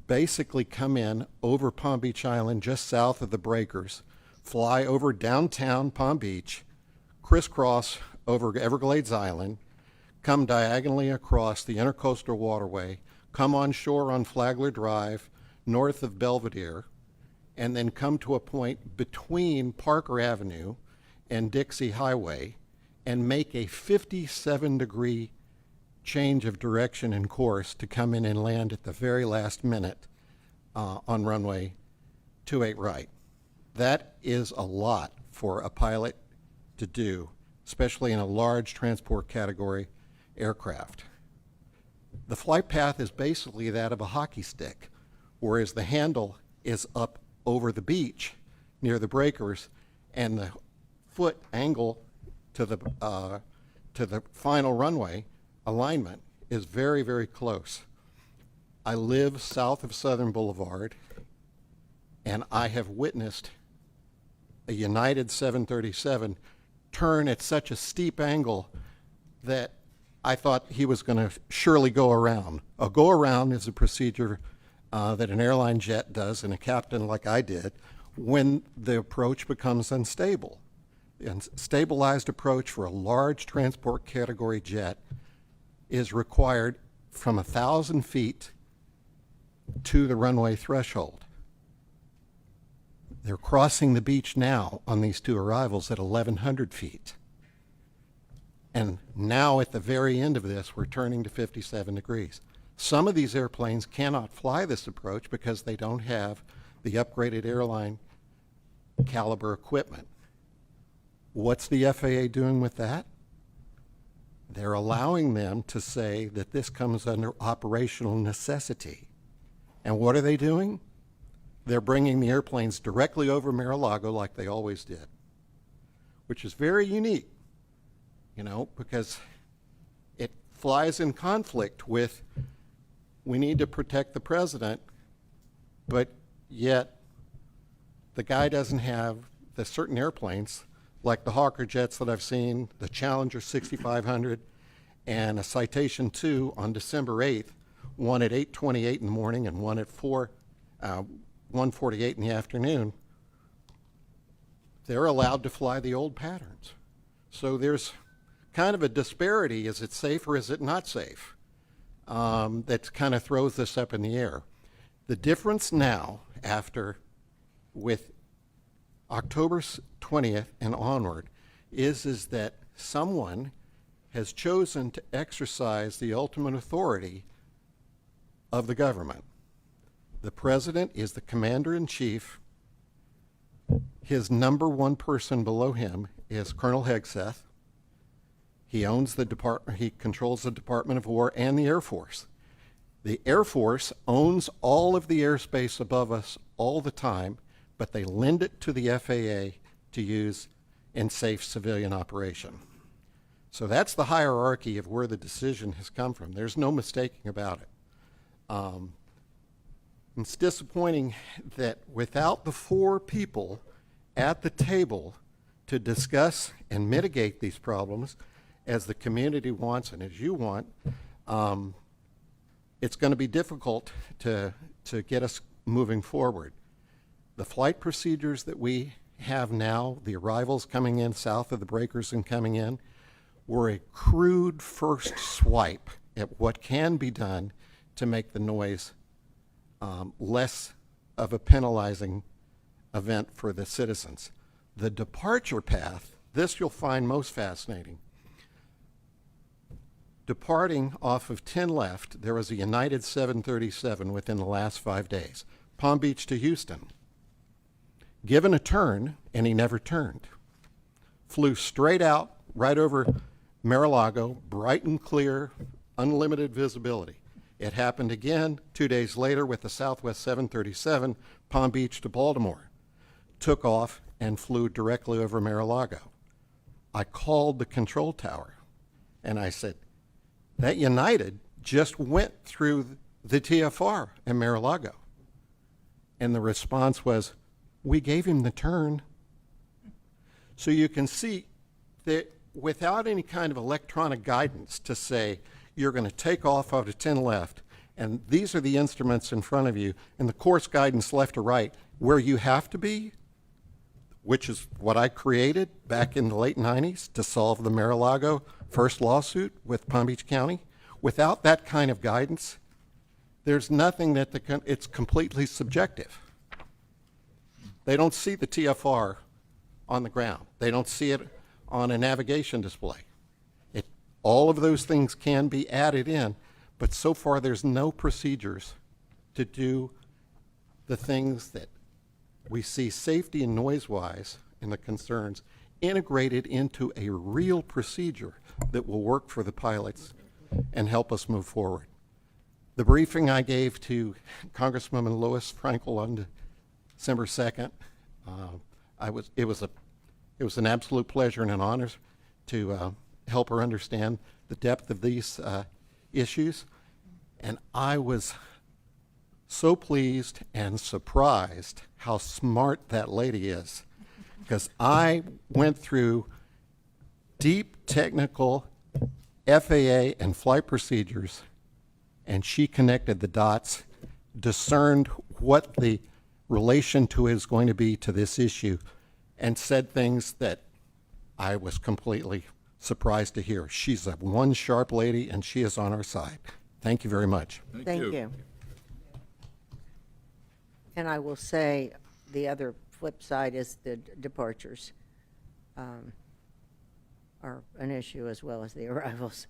S14: basically come in over Palm Beach Island just south of the breakers, fly over downtown Palm Beach, crisscross over Everglades Island, come diagonally across the Intercoastal Waterway, come on shore on Flagler Drive, north of Belvedere, and then come to a point between Parker Avenue and Dixie Highway and make a 57-degree change of direction and course to come in and land at the very last minute on runway 28 right. That is a lot for a pilot to do, especially in a large transport category aircraft. The flight path is basically that of a hockey stick, whereas the handle is up over the beach near the breakers, and the foot angle to the final runway alignment is very, very close. I live south of Southern Boulevard, and I have witnessed a United 737 turn at such a steep angle that I thought he was going to surely go around. A go around is a procedure that an airline jet does, and a captain like I did, when the approach becomes unstable. The stabilized approach for a large transport category jet is required from 1,000 feet to the runway threshold. They're crossing the beach now on these 2 arrivals at 1,100 feet. And now at the very end of this, we're turning to 57 degrees. Some of these airplanes cannot fly this approach because they don't have the upgraded airline caliber equipment. What's the FAA doing with that? They're allowing them to say that this comes under operational necessity. And what are they doing? They're bringing the airplanes directly over Mar-a-Lago like they always did, which is very unique, you know, because it flies in conflict with we need to protect the president, but yet the guy doesn't have the certain airplanes like the Hawker jets that I've seen, the Challenger 6500, and a Citation 2 on December 8th, one at 8:28 in the morning and one at 1:48 in the afternoon. They're allowed to fly the old patterns. So there's kind of a disparity. Is it safe or is it not safe? That kind of throws this up in the air. The difference now, after with October 20th and onward, is that someone has chosen to exercise the ultimate authority of the government. The president is the commander-in-chief. His number one person below him is Colonel Hegseth. He owns the department, he controls the Department of War and the Air Force. The Air Force owns all of the airspace above us all the time, but they lend it to the FAA to use in safe civilian operation. So that's the hierarchy of where the decision has come from. There's no mistaking about it. It's disappointing that without the 4 people at the table to discuss and mitigate these problems, as the community wants and as you want, it's going to be difficult to get us moving forward. The flight procedures that we have now, the arrivals coming in south of the breakers and coming in, were a crude first swipe at what can be done to make the noise less of a penalizing event for the citizens. The departure path, this you'll find most fascinating. Departing off of 10 left, there was a United 737 within the last 5 days, Palm Beach to Houston. Given a turn, and he never turned. Flew straight out, right over Mar-a-Lago, bright and clear, unlimited visibility. It happened again 2 days later with the Southwest 737, Palm Beach to Baltimore. Took off and flew directly over Mar-a-Lago. I called the control tower and I said, that United just went through the TFR in Mar-a-Lago. And the response was, we gave him the turn. So you can see that without any kind of electronic guidance to say, you're going to take off out of 10 left, and these are the instruments in front of you, and the course guidance left to right, where you have to be, which is what I created back in the late 90s to solve the Mar-a-Lago first lawsuit with Palm Beach County. Without that kind of guidance, there's nothing that it's completely subjective. They don't see the TFR on the ground. They don't see it on a navigation display. All of those things can be added in, but so far there's no procedures to do the things that we see safety and noise-wise in the concerns integrated into a real procedure that will work for the pilots and help us move forward. The briefing I gave to Congresswoman Lois Frankel on December 2nd, it was an absolute pleasure and an honor to help her understand the depth of these issues. And I was so pleased and surprised how smart that lady is, because I went through deep technical FAA and flight procedures, and she connected the dots, discerned what the relation to it is going to be to this issue, and said things that I was completely surprised to hear. She's a one sharp lady, and she is on our side. Thank you very much.
S5: Thank you. And I will say the other flip side is the departures are an issue as well as the arrivals.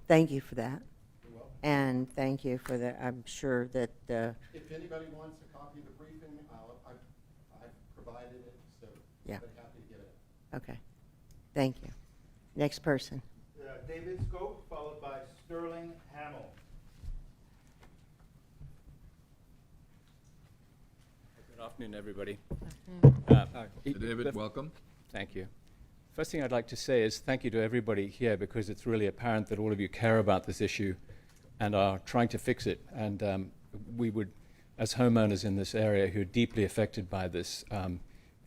S5: Thank you for that. And thank you for that. I'm sure that
S14: if anybody wants a copy of the briefing, I've provided it, so
S5: yeah.
S14: I'm happy to get it.
S5: Okay. Thank you. Next person.
S6: David Scope, followed by Sterling Hamill.
S15: Good afternoon, everybody.
S4: Hey, David, welcome.
S15: Thank you. First thing I'd like to say is thank you to everybody here, because it's really apparent that all of you care about this issue and are trying to fix it. And we would, as homeowners in this area who are deeply affected by this,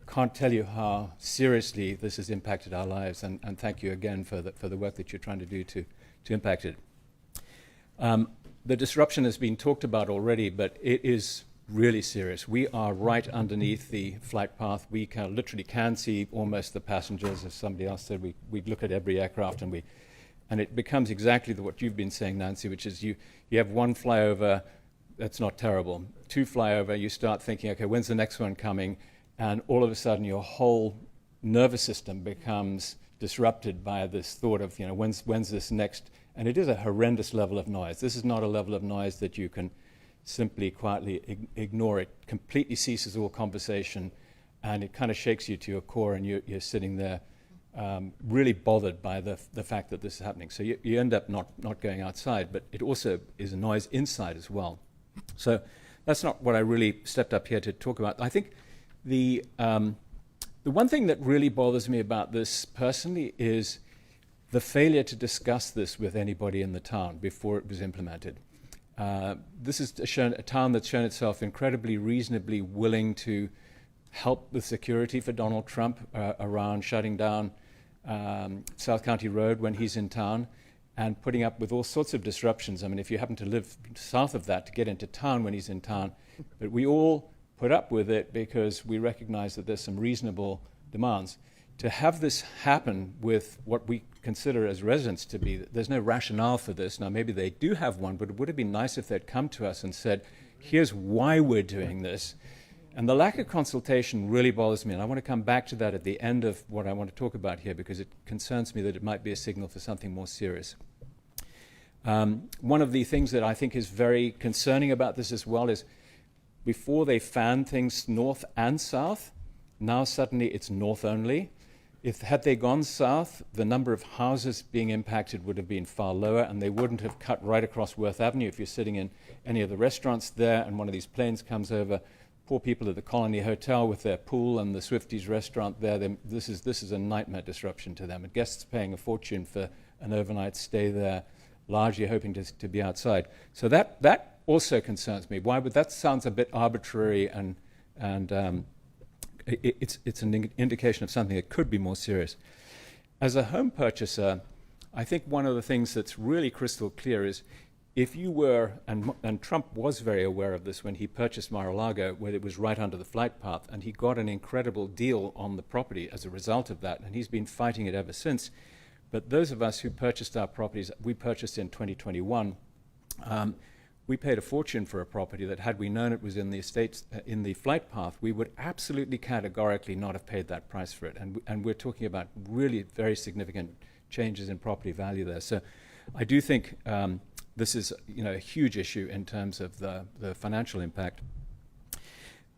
S15: can't tell you how seriously this has impacted our lives. And thank you again for the work that you're trying to do to impact it. The disruption has been talked about already, but it is really serious. We are right underneath the flight path. We literally can see almost the passengers. As somebody else said, we look at every aircraft, and it becomes exactly what you've been saying, Nancy, which is you have one flyover, that's not terrible. Two flyover, you start thinking, okay, when's the next one coming? And all of a sudden your whole nervous system becomes disrupted by this thought of, when's this next? And it is a horrendous level of noise. This is not a level of noise that you can simply quietly ignore. It completely ceases all conversation, and it kind of shakes you to your core, and you're sitting there really bothered by the fact that this is happening. So you end up not going outside, but it also is a noise inside as well. So that's not what I really stepped up here to talk about. I think the one thing that really bothers me about this personally is the failure to discuss this with anybody in the town before it was implemented. This is a town that's shown itself incredibly reasonably willing to help with security for Donald Trump around shutting down South County Road when he's in town, and putting up with all sorts of disruptions. I mean, if you happen to live south of that, to get into town when he's in town. But we all put up with it because we recognize that there's some reasonable demands. To have this happen with what we consider as residents to be, there's no rationale for this. Now, maybe they do have one, but it would have been nice if they'd come to us and said, here's why we're doing this. And the lack of consultation really bothers me, and I want to come back to that at the end of what I want to talk about here, because it concerns me that it might be a signal for something more serious. One of the things that I think is very concerning about this as well is before they fanned things north and south, now suddenly it's north only. Had they gone south, the number of houses being impacted would have been far lower, and they wouldn't have cut right across Worth Avenue. If you're sitting in any of the restaurants there and one of these planes comes over, poor people at the Colony Hotel with their pool and the Swifties restaurant there, this is a nightmare disruption to them. And guests paying a fortune for an overnight stay there, largely hoping to be outside. So that also concerns me. Why would that sounds a bit arbitrary, and it's an indication of something that could be more serious. As a home purchaser, I think one of the things that's really crystal clear is if you were, and Trump was very aware of this when he purchased Mar-a-Lago, where it was right under the flight path, and he got an incredible deal on the property as a result of that, and he's been fighting it ever since. But those of us who purchased our properties, we purchased in 2021, we paid a fortune for a property that had we known it was in the estates, in the flight path, we would absolutely categorically not have paid that price for it. And we're talking about really very significant changes in property value there. So I do think this is a huge issue in terms of the financial impact.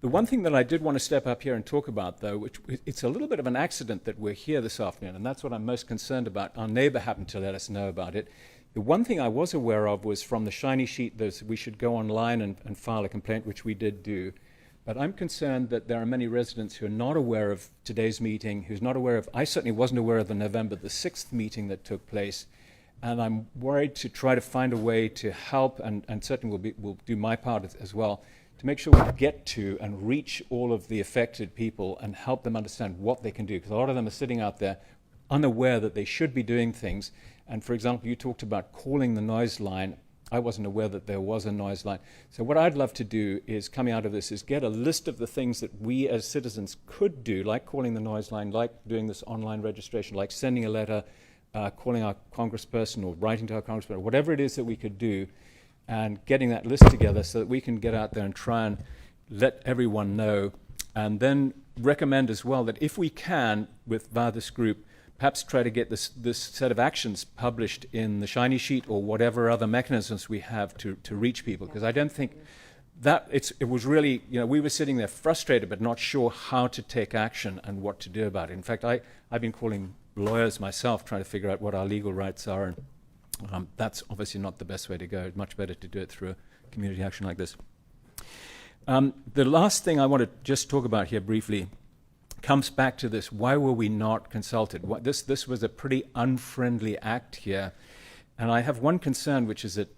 S15: The one thing that I did want to step up here and talk about, though, which it's a little bit of an accident that we're here this afternoon, and that's what I'm most concerned about. Our neighbor happened to let us know about it. The one thing I was aware of was from the shiny sheet that we should go online and file a complaint, which we did do. But I'm concerned that there are many residents who are not aware of today's meeting, who's not aware of, I certainly wasn't aware of the November the 6th meeting that took place. And I'm worried to try to find a way to help, and certainly will do my part as well, to make sure we get to and reach all of the affected people and help them understand what they can do. Because a lot of them are sitting out there unaware that they should be doing things. And for example, you talked about calling the noise line. I wasn't aware that there was a noise line. So what I'd love to do is, coming out of this, is get a list of the things that we as citizens could do, like calling the noise line, like doing this online registration, like sending a letter, calling our congressperson or writing to our congressperson, whatever it is that we could do, and getting that list together so that we can get out there and try and let everyone know, and then recommend as well that if we can, via this group, perhaps try to get this set of actions published in the shiny sheet or whatever other mechanisms we have to reach people. Because I don't think that it was really, we were sitting there frustrated but not sure how to take action and what to do about it. In fact, I've been calling lawyers myself trying to figure out what our legal rights are, and that's obviously not the best way to go. It's much better to do it through a community action like this. The last thing I want to just talk about here briefly comes back to this: why were we not consulted? This was a pretty unfriendly act here, and I have one concern, which is that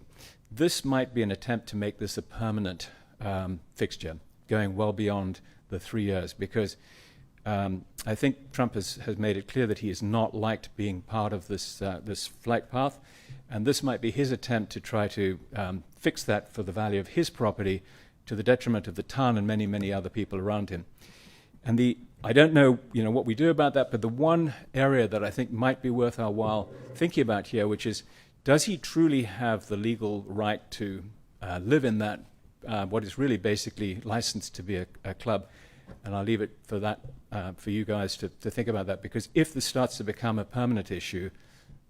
S15: this might be an attempt to make this a permanent fixture, going well beyond the 3 years, because I think Trump has made it clear that he has not liked being part of this flight path, and this might be his attempt to try to fix that for the value of his property, to the detriment of the town and many, many other people around him. And I don't know, what we do about that, but the one area that I think might be worth our while thinking about here, which is, does he truly have the legal right to live in that, what is really basically licensed to be a club? And I'll leave it for that, for you guys to think about that, because if this starts to become a permanent issue,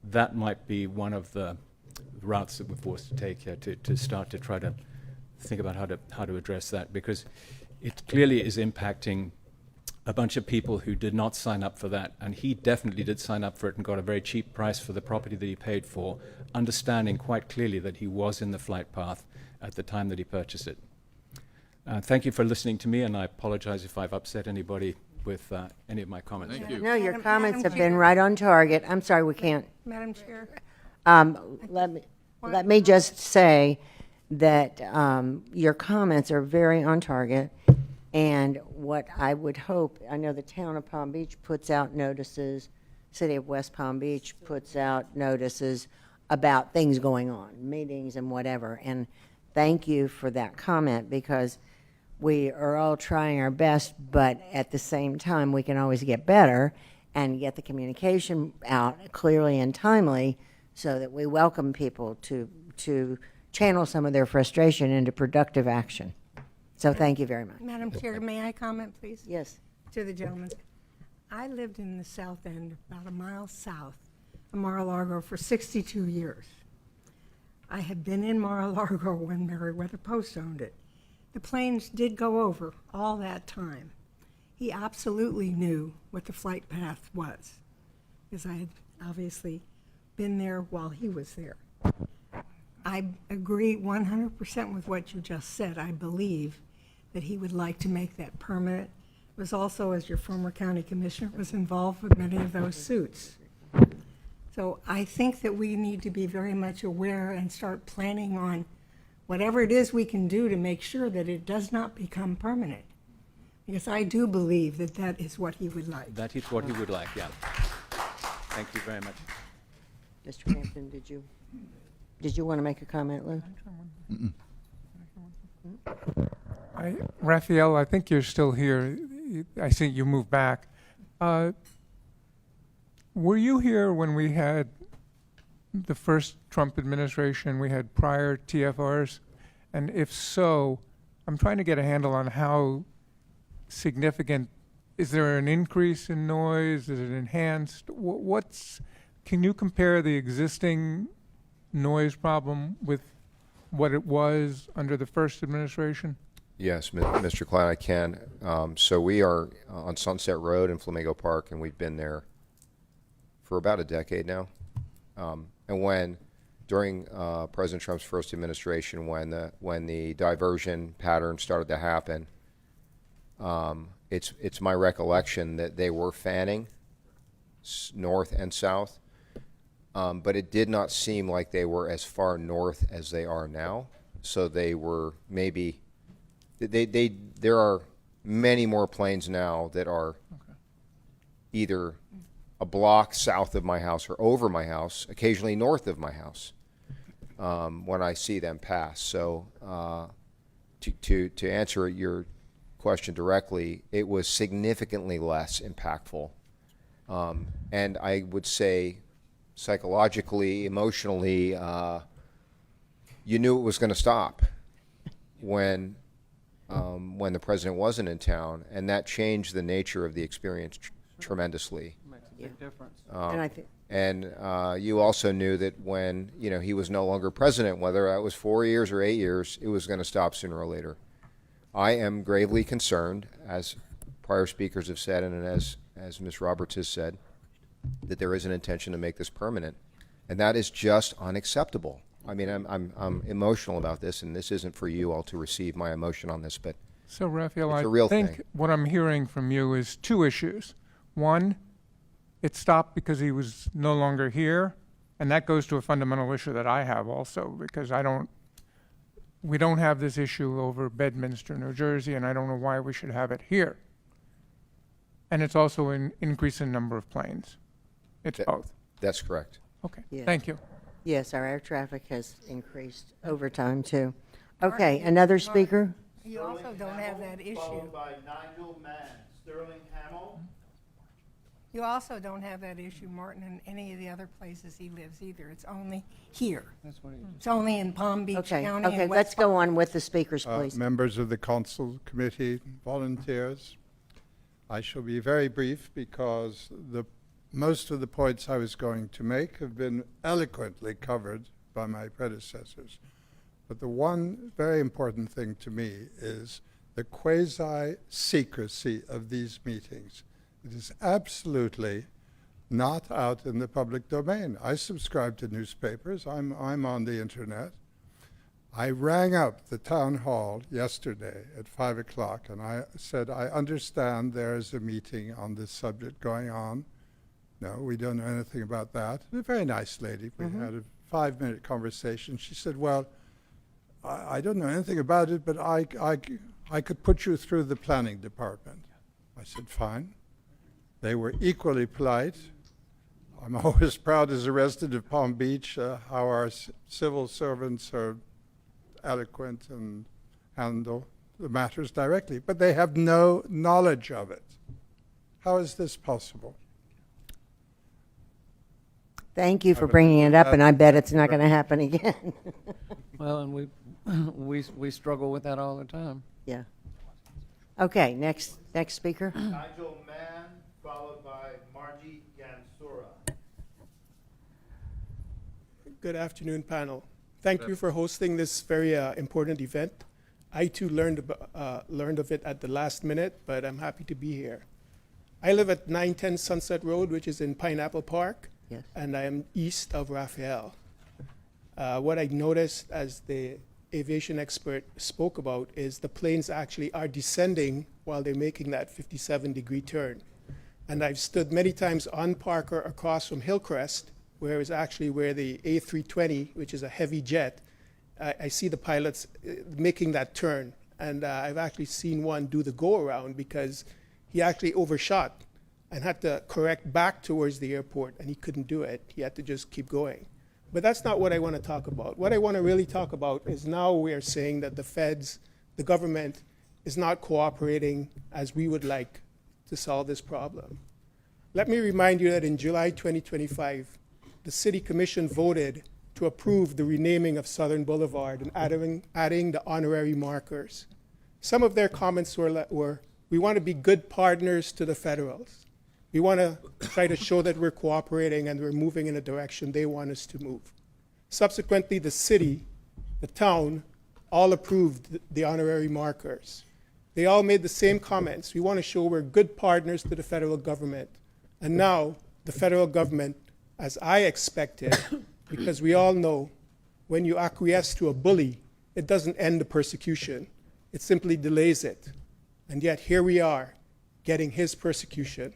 S15: that might be one of the routes that we're forced to take here to start to try to think about how to address that, because it clearly is impacting a bunch of people who did not sign up for that, and he definitely did sign up for it and got a very cheap price for the property that he paid for, understanding quite clearly that he was in the flight path at the time that he purchased it. Thank you for listening to me, and I apologize if I've upset anybody with any of my comments.
S4: Thank you.
S5: No, your comments have
S1: Chair.
S5: been right on target. I'm sorry, we can't.
S1: Madam Chair.
S5: Let me just say that your comments are very on target. And what I would hope, I know the town of Palm Beach puts out notices, City of West Palm Beach puts out notices about things going on, meetings and whatever. And thank you for that comment, because We are all trying our best, but at the same time, we can always get better and get the communication out clearly and timely so that we welcome people to channel some of their frustration into productive action. So thank you very much.
S1: Madam Chair, may I comment, please?
S5: Yes.
S1: To the gentleman. I lived in the south end, about a mile south of Mar-a-Lago for 62 years. I had been in Mar-a-Lago when Meriwether Post owned it. The planes did go over all that time. He absolutely knew what the flight path was, because I had obviously been there while he was there. I agree 100% with what you just said. I believe that he would like to make that permanent. Was also, as your former county commissioner, was involved with many of those suits. So I think that we need to be very much aware and start planning on whatever it is we can do to make sure that it does not become permanent. Because I do believe that that is what he would like.
S15: That is what he would like, yeah. Thank you very much.
S5: Mr. Hampton, did you want to make a comment, Lou?
S7: Raphael, I think you're still here. I think you moved back. Were you here when we had the first Trump administration, we had prior TFRs? And if so, I'm trying to get a handle on how significant, is there an increase in noise? Is it enhanced? Can you compare the existing noise problem with what it was under the first administration?
S12: Yes, Mr. Klein, I can. So we are on Sunset Road in Flamingo Park, and we've been there for about a decade now. And when, during President Trump's first administration, when the diversion pattern started to happen, it's my recollection that they were fanning north and south, but it did not seem like they were as far north as they are now. So they were maybe, there are many more planes now that are either a block south of my house or over my house, occasionally north of my house, when I see them pass. So to answer your question directly, it was significantly less impactful. And I would say psychologically, emotionally, you knew it was going to stop when the president wasn't in town, and that changed the nature of the experience tremendously.
S3: Makes a big difference.
S5: And I think
S12: And you also knew that when he was no longer president, whether that was 4 years or 8 years, it was going to stop sooner or later. I am gravely concerned, as prior speakers have said, and as Ms. Roberts has said, that there is an intention to make this permanent, and that is just unacceptable. I mean, I'm emotional about this, and this isn't for you all to receive my emotion on this, but
S7: So, Raphael,
S12: it's a real
S7: I think
S12: thing.
S7: what I'm hearing from you is two issues. One, it stopped because he was no longer here, and that goes to a fundamental issue that I have also, because we don't have this issue over Bedminster, New Jersey, and I don't know why we should have it here. And it's also an increase in number of planes. It's both.
S12: That's correct.
S7: Okay,
S5: Yeah.
S7: thank you.
S5: Yes, our air traffic has increased over time, too. Okay, another speaker?
S1: You also don't have that issue.
S6: Followed by Nigel Mann, Sterling Hamill.
S1: You also don't have that issue, Martin, in any of the other places he lives either. It's only here. It's only in Palm Beach
S5: Okay,
S1: County.
S5: okay,
S1: and
S5: let's
S1: West
S5: go on with the speakers, please.
S14: Members of the council committee, volunteers, I shall be very brief because most of the points I was going to make have been eloquently covered by my predecessors. But the one very important thing to me is the quasi-secrecy of these meetings. It is absolutely not out in the public domain. I subscribe to newspapers. I'm on the internet. I rang up the town hall yesterday at 5 o'clock and I said, I understand there is a meeting on this subject going on. No, we don't know anything about that. A very nice lady. We had a 5-minute conversation. She said, well, I don't know anything about it, but I could put you through the planning department. I said, fine. They were equally polite. I'm always proud as a resident of Palm Beach how our civil servants are eloquent and handle
S16: the matters directly, but they have no knowledge of it. How is this possible?
S5: Thank you for bringing it up, and I bet it's not going to happen again.
S17: Well, and we struggle with that all the time.
S5: Yeah. Okay, next speaker.
S6: Nigel Mann, followed by Margie Gansura.
S18: Good afternoon, panel. Thank you for hosting this very important event. I too learned of it at the last minute, but I'm happy to be here. I live at 910 Sunset Road, which is in Pineapple Park,
S5: Yes.
S18: and I am east of Raphael. What I noticed, as the aviation expert spoke about, is the planes actually are descending while they're making that 57-degree turn. And I've stood many times on Parker across from Hillcrest, where is actually where the A320, which is a heavy jet, I see the pilots making that turn. And I've actually seen one do the go-around because he actually overshot and had to correct back towards the airport, and he couldn't do it. He had to just keep going. But that's not what I want to talk about. What I want to really talk about is now we are saying that the feds, the government, is not cooperating as we would like to solve this problem. Let me remind you that in July 2025, the City Commission voted to approve the renaming of Southern Boulevard and adding the honorary markers. Some of their comments were, we want to be good partners to the federals. We want to try to show that we're cooperating and we're moving in a direction they want us to move. Subsequently, the city, the town, all approved the honorary markers. They all made the same comments. We want to show we're good partners to the federal government. And now, the federal government, as I expected, because we all know when you acquiesce to a bully, it doesn't end the persecution. It simply delays it. And yet, here we are, getting his persecution.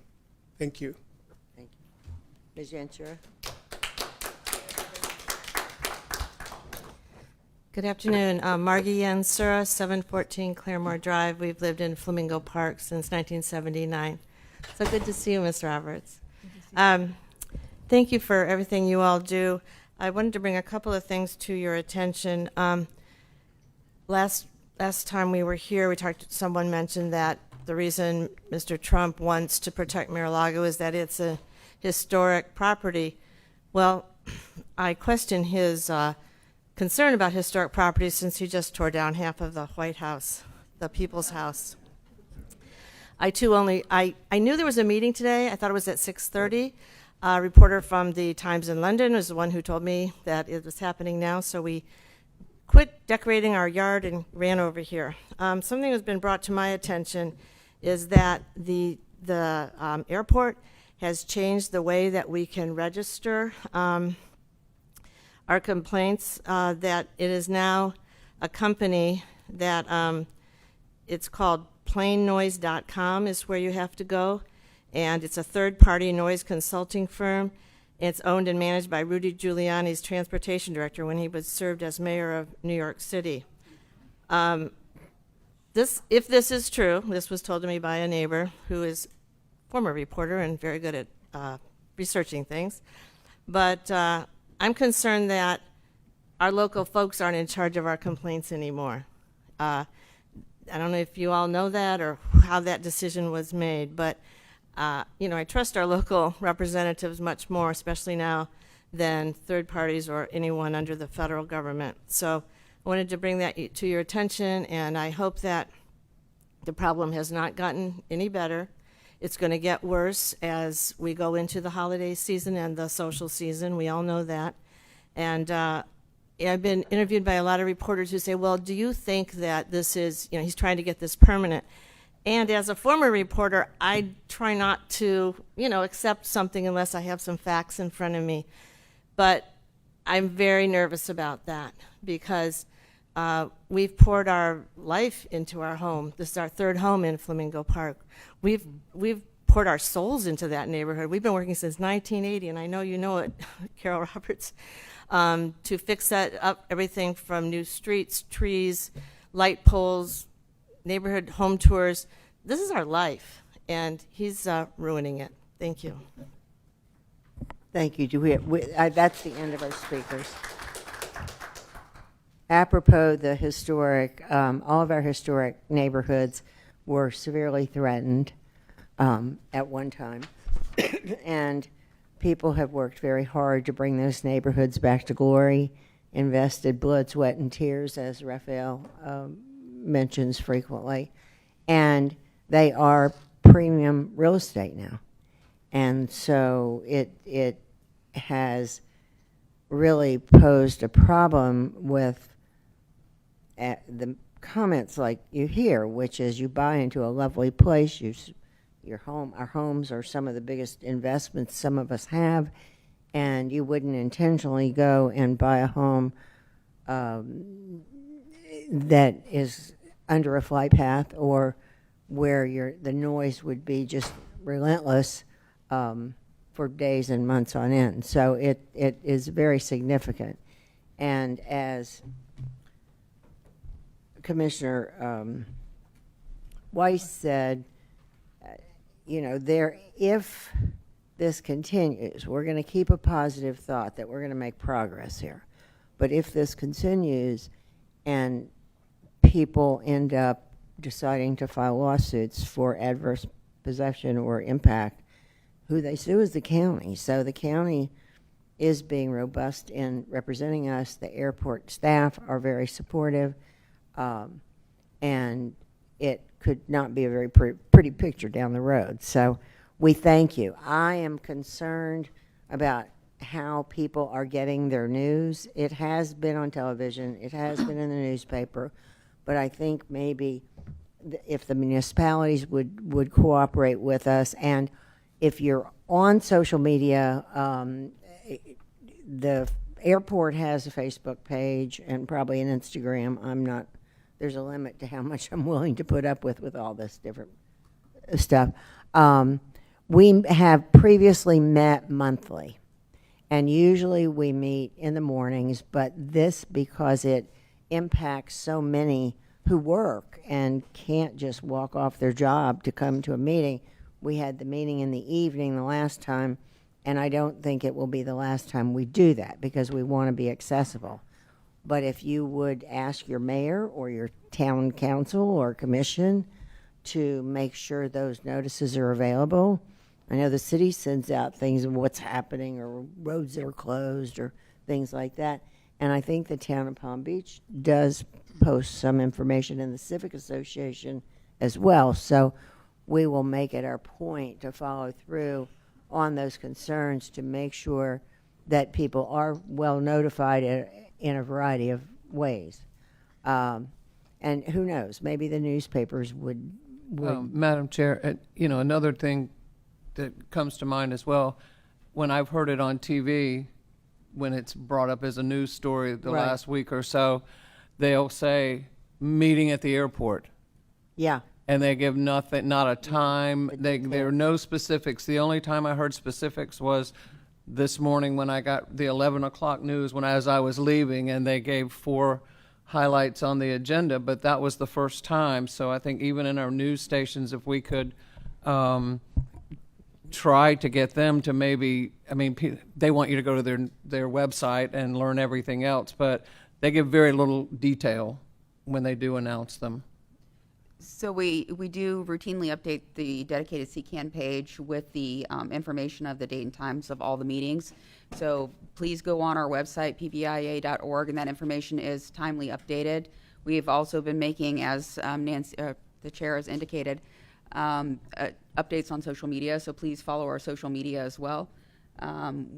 S18: Thank you.
S5: Thank you. Ms. Yansura?
S19: Good afternoon. Margie Yansura, 714 Claremore Drive. We've lived in Flamingo Park since 1979. So good to see you, Ms. Roberts. Thank you for everything you all do. I wanted to bring a couple of things to your attention. Last time we were here, someone mentioned that the reason Mr. Trump wants to protect Mar-a-Lago is that it's a historic property. Well, I question his concern about historic properties since he just tore down half of the White House, the People's House. I knew there was a meeting today. I thought it was at 6:30. A reporter from the Times in London was the one who told me that it was happening now, so we quit decorating our yard and ran over here. Something that's been brought to my attention is that the airport has changed the way that we can register our complaints, that it is now a company that it's called planenoise.com is where you have to go, and it's a third-party noise consulting firm. It's owned and managed by Rudy Giuliani's transportation director when he was served as mayor of New York City. If this is true, this was told to me by a neighbor who is a former reporter and very good at researching things, but I'm concerned that our local folks aren't in charge of our complaints anymore. I don't know if you all know that or how that decision was made, but I trust our local representatives much more, especially now, than third parties or anyone under the federal government. So I wanted to bring that to your attention, and I hope that the problem has not gotten any better. It's going to get worse as we go into the holiday season and the social season. We all know that. And I've been interviewed by a lot of reporters who say, well, do you think that this is, he's trying to get this permanent? And as a former reporter, I try not to, accept something unless I have some facts in front of me. But I'm very nervous about that because we've poured our life into our home. This is our third home in Flamingo Park. We've poured our souls into that neighborhood. We've been working since 1980, and I know you know it, Carol Roberts, to fix that up, everything from new streets, trees, light poles, neighborhood home tours. This is our life, and he's ruining it. Thank you.
S5: Thank you. That's the end of our speakers. apropos the historic, all of our historic neighborhoods were severely threatened at one time. And people have worked very hard to bring those neighborhoods back to glory, invested blood, sweat, and tears, as Raphael mentions frequently. And they are premium real estate now. And so it has really posed a problem with the comments like you hear, which is you buy into a lovely place, our homes are some of the biggest investments some of us have, and you wouldn't intentionally go and buy a home that is under a flight path or where the noise would be just relentless for days and months on end. So it is very significant. And as Commissioner Weiss said, if this continues, we're going to keep a positive thought that we're going to make progress here. But if this continues and people end up deciding to file lawsuits for adverse possession or impact, who they sue is the county. So the county is being robust in representing us. The airport staff are very supportive. And it could not be a very pretty picture down the road. So we thank you. I am concerned about how people are getting their news. It has been on television. It has been in the newspaper. But I think maybe if the municipalities would cooperate with us, and if you're on social media, the airport has a Facebook page and probably an Instagram. There's a limit to how much I'm willing to put up with all this different stuff. We have previously met monthly, and usually we meet in the mornings, but this, because it impacts so many who work and can't just walk off their job to come to a meeting, we had the meeting in the evening the last time, and I don't think it will be the last time we do that because we want to be accessible. But if you would ask your mayor or your town council or commission to make sure those notices are available. I know the city sends out things of what's happening or roads that are closed or things like that. And I think the town of Palm Beach does post some information in the Civic Association as well. So we will make it our point to follow through on those concerns to make sure that people are well notified in a variety of ways. And who knows, maybe the newspapers would
S17: Madam Chair, another thing that comes to mind as well, when I've heard it on TV, when it's brought up as a news story the
S5: Right.
S17: last week or so, they'll say meeting at the airport.
S5: Yeah.
S17: And they give nothing, not a time. There are no specifics. The only time I heard specifics was this morning when I got the 11 o'clock news as I was leaving, and they gave 4 highlights on the agenda, but that was the first time. So I think even in our news stations, if we could try to get them to they want you to go to their website and learn everything else, but they give very little detail when they do announce them.
S11: So we do routinely update the dedicated CCAN page with the information of the date and times of all the meetings. So please go on our website, pbia.org, and that information is timely updated. We have also been making, as Nancy, the chair has indicated, updates on social media, so please follow our social media as well.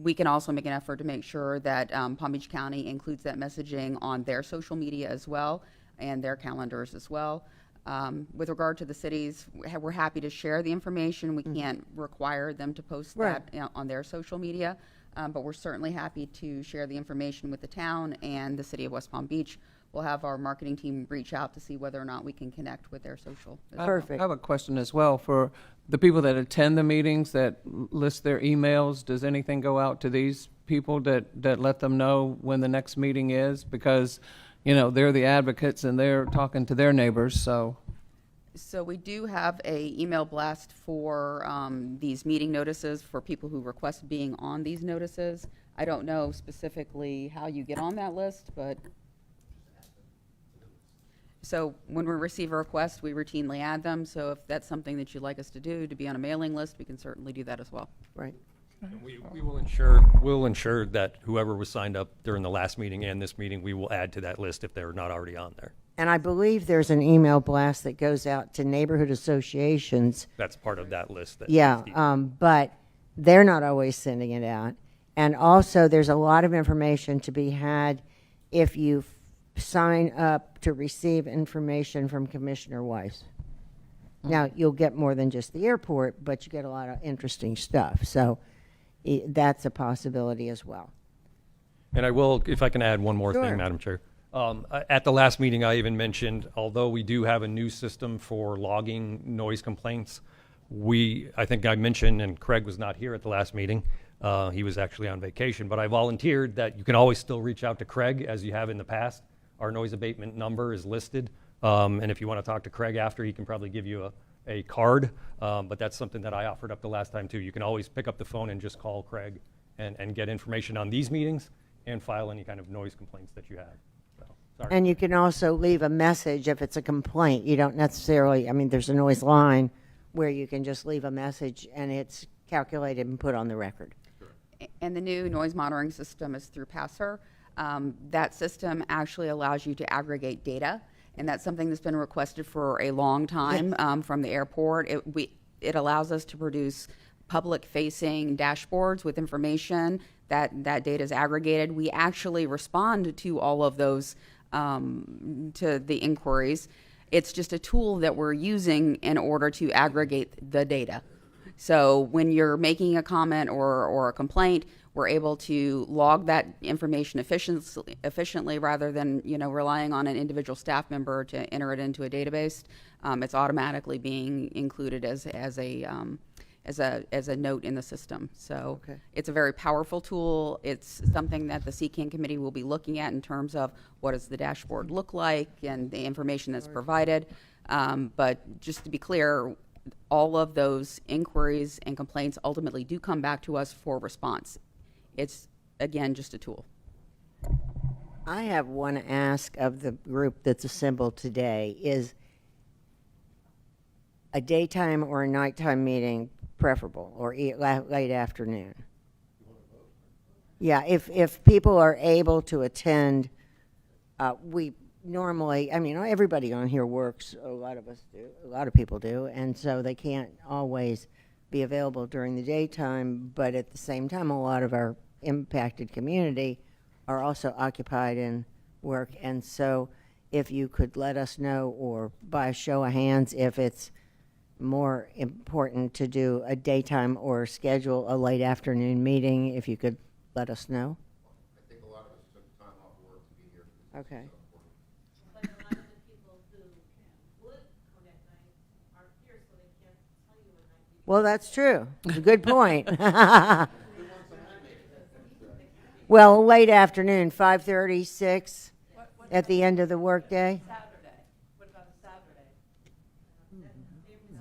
S11: We can also make an effort to make sure that Palm Beach County includes that messaging on their social media as well and their calendars as well. With regard to the cities, we're happy to share the information. We can't require them to post that on their social media, but we're certainly happy to share the information with the town and the city of West Palm Beach. We'll have our marketing team reach out to see whether or not we can connect with their social.
S5: Perfect.
S17: I have a question as well for the people that attend the meetings that list their emails. Does anything go out to these people that let them know when the next meeting is? Because, they're the advocates and they're talking to their neighbors, so.
S11: So we do have a email blast for these meeting notices for people who request being on these notices. I don't know specifically how you get on that list, but So when we receive a request, we routinely add them. So if that's something that you'd like us to do, to be on a mailing list, we can certainly do that as well.
S5: Right.
S10: And we'll ensure that whoever was signed up during the last meeting and this meeting, we will add to that list if they're not already on there.
S5: And I believe there's an email blast that goes out to neighborhood associations.
S10: That's part of that list. That
S5: Yeah, but they're not always sending it out. And also, there's a lot of information to be had if you sign up to receive information from Commissioner Weiss. Now, you'll get more than just the airport, but you get a lot of interesting stuff. So that's a possibility as well.
S10: And I will, if I can add one more
S5: Sure.
S10: thing, Madam Chair. At the last meeting, I even mentioned, although we do have a new system for logging noise complaints, I think I mentioned, and Craig was not here at the last meeting, he was actually on vacation, but I volunteered that you can always still reach out to Craig as you have in the past. Our noise abatement number is listed, and if you want to talk to Craig after, he can probably give you a card, but that's something that I offered up the last time too. You can always pick up the phone and just call Craig and get information on these meetings and file any kind of noise complaints that you have. So, sorry.
S5: And you can also leave a message if it's a complaint. You don't necessarily, I mean, there's a noise line where you can just leave a message and it's calculated and put on the record.
S11: And the new noise monitoring system is through Passer. That system actually allows you to aggregate data, and that's something that's been requested for a long time from the airport. It allows us to produce public-facing dashboards with information that data is aggregated. We actually respond to all of those, to the inquiries. It's just a tool that we're using in order to aggregate the data. So when you're making a comment or a complaint, we're able to log that information efficiently rather than relying on an individual staff member to enter it into a database. It's automatically being included as a note in the system. So It's a very powerful tool. It's something that the CCAN committee will be looking at in terms of what does the dashboard look like and the information that's provided. But just to be clear, all of those inquiries and complaints ultimately do come back to us for response. It's, again, just a tool.
S5: I have one ask of the group that's assembled today. Is a daytime or a nighttime meeting preferable, or late afternoon? Yeah, if people are able to attend, we normally, I mean, everybody on here works, a lot of us do, a lot of people do, and so they can't always be available during the daytime, but at the same time, a lot of our impacted community are also occupied in work, and so if you could let us know, or by a show of hands, if it's more important to do a daytime or schedule a late afternoon meeting, if you could let us know.
S12: I think a lot of us took time off work to be here.
S5: Okay.
S19: But a lot of the people who would come at night aren't here, so they can't tell you what night.
S5: Well, that's true. It's a good point. Well, late afternoon, 5:30, 6, at the end of the workday.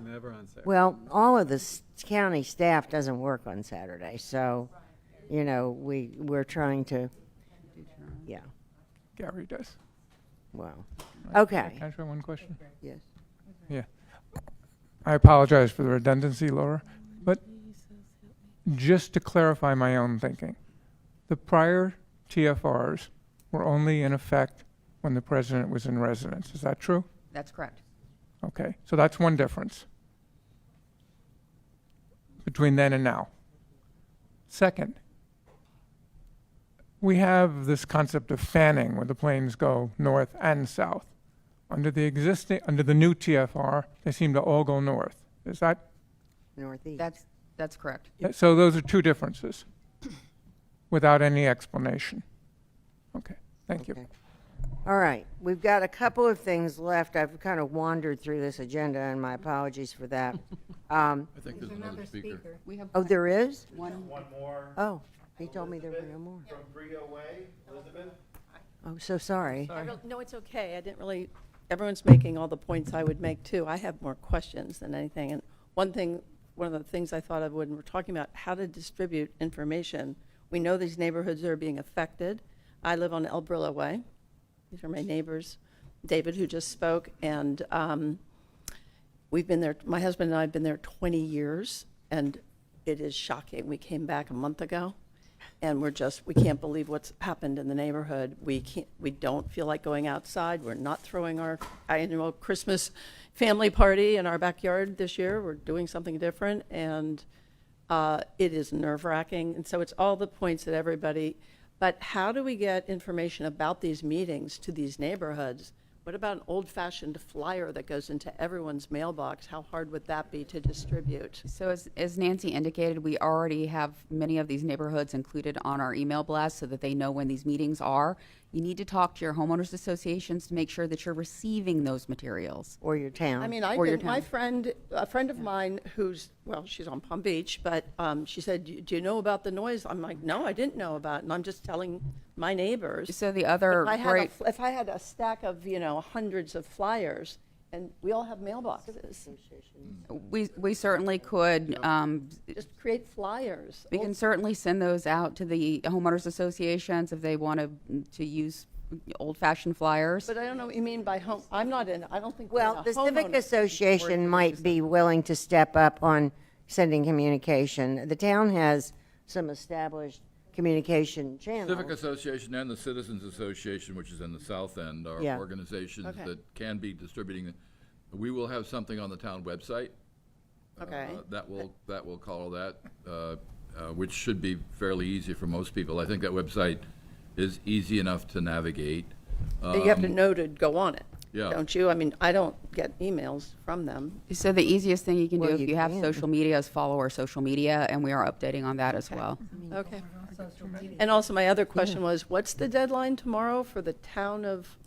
S3: Never on Saturday.
S5: Well, all of the county staff doesn't work on Saturday, so, we're trying to, yeah,
S7: Gary does.
S5: well, okay.
S7: Can I try one question?
S5: Yes.
S7: Yeah. I apologize for the redundancy, Laura, but just to clarify my own thinking, the prior TFRs were only in effect when the president was in residence. Is that true?
S11: That's correct.
S7: Okay, so that's one difference between then and now. Second, we have this concept of fanning where the planes go north and south. Under the new TFR, they seem to all go north. Is that?
S5: Northeast.
S11: That's correct.
S7: So those are two differences without any explanation. Okay, thank you.
S5: All right, we've got a couple of things left. I've kind of wandered through this agenda, and my apologies for that.
S4: I think there's another speaker.
S11: We have
S5: Oh, there is?
S6: One more.
S5: Oh, he told me there were no more.
S6: From Brio Way, Elizabeth.
S5: Oh, so sorry.
S20: No, it's okay. I didn't really, everyone's making all the points I would make too. I have more questions than anything. And one of the things I thought of when we're talking about how to distribute information, we know these neighborhoods are being affected. I live on El Brillo Way. These are my neighbors. David, who just spoke, and we've been there, my husband and I have been there 20 years, and it is shocking. We came back a month ago, and we can't believe what's happened in the neighborhood. We don't feel like going outside. We're not throwing our annual Christmas family party in our backyard this year. We're doing something different, and it is nerve-wracking. And so it's all the points that everybody, but how do we get information about these meetings to these neighborhoods? What about an old-fashioned flyer that goes into everyone's mailbox? How hard would that be to distribute?
S11: So as Nancy indicated, we already have many of these neighborhoods included on our email blast so that they know when these meetings are. You need to talk to your homeowners associations to make sure that you're receiving those materials.
S5: Or your town.
S20: I mean,
S11: Or your
S20: my
S11: town.
S20: friend, a friend of mine who's, well, she's on Palm Beach, but she said, do you know about the noise? I'm like, no, I didn't know about it. And I'm just telling my neighbors.
S11: So the other great,
S20: If I had a stack of, hundreds of flyers, and we all have mailboxes.
S11: we certainly could,
S20: Just create flyers.
S11: we can certainly send those out to the homeowners associations if they want to use old-fashioned flyers.
S20: But I don't know what you mean by home, I don't think.
S5: Well,
S20: we're
S5: the
S20: a
S5: Civic
S20: homeowner
S5: Association might be willing to step up on sending communication. The town has some established communication channels.
S4: Civic Association and the Citizens Association, which is in the south end, are
S5: Yeah.
S4: organizations
S20: Okay.
S4: that can be distributing it. We will have something on the town website.
S20: Okay.
S4: That will call that, which should be fairly easy for most people. I think that website is easy enough to navigate.
S20: You have to know to go on it,
S4: Yeah.
S20: don't you? I mean, I don't get emails from them.
S11: So the easiest thing you can
S5: Well,
S11: do if
S5: you
S11: you have
S5: can.
S11: social media is follow our social media, and we are updating on that as well.
S20: Okay. And also, my other question was, what's the deadline tomorrow for the town of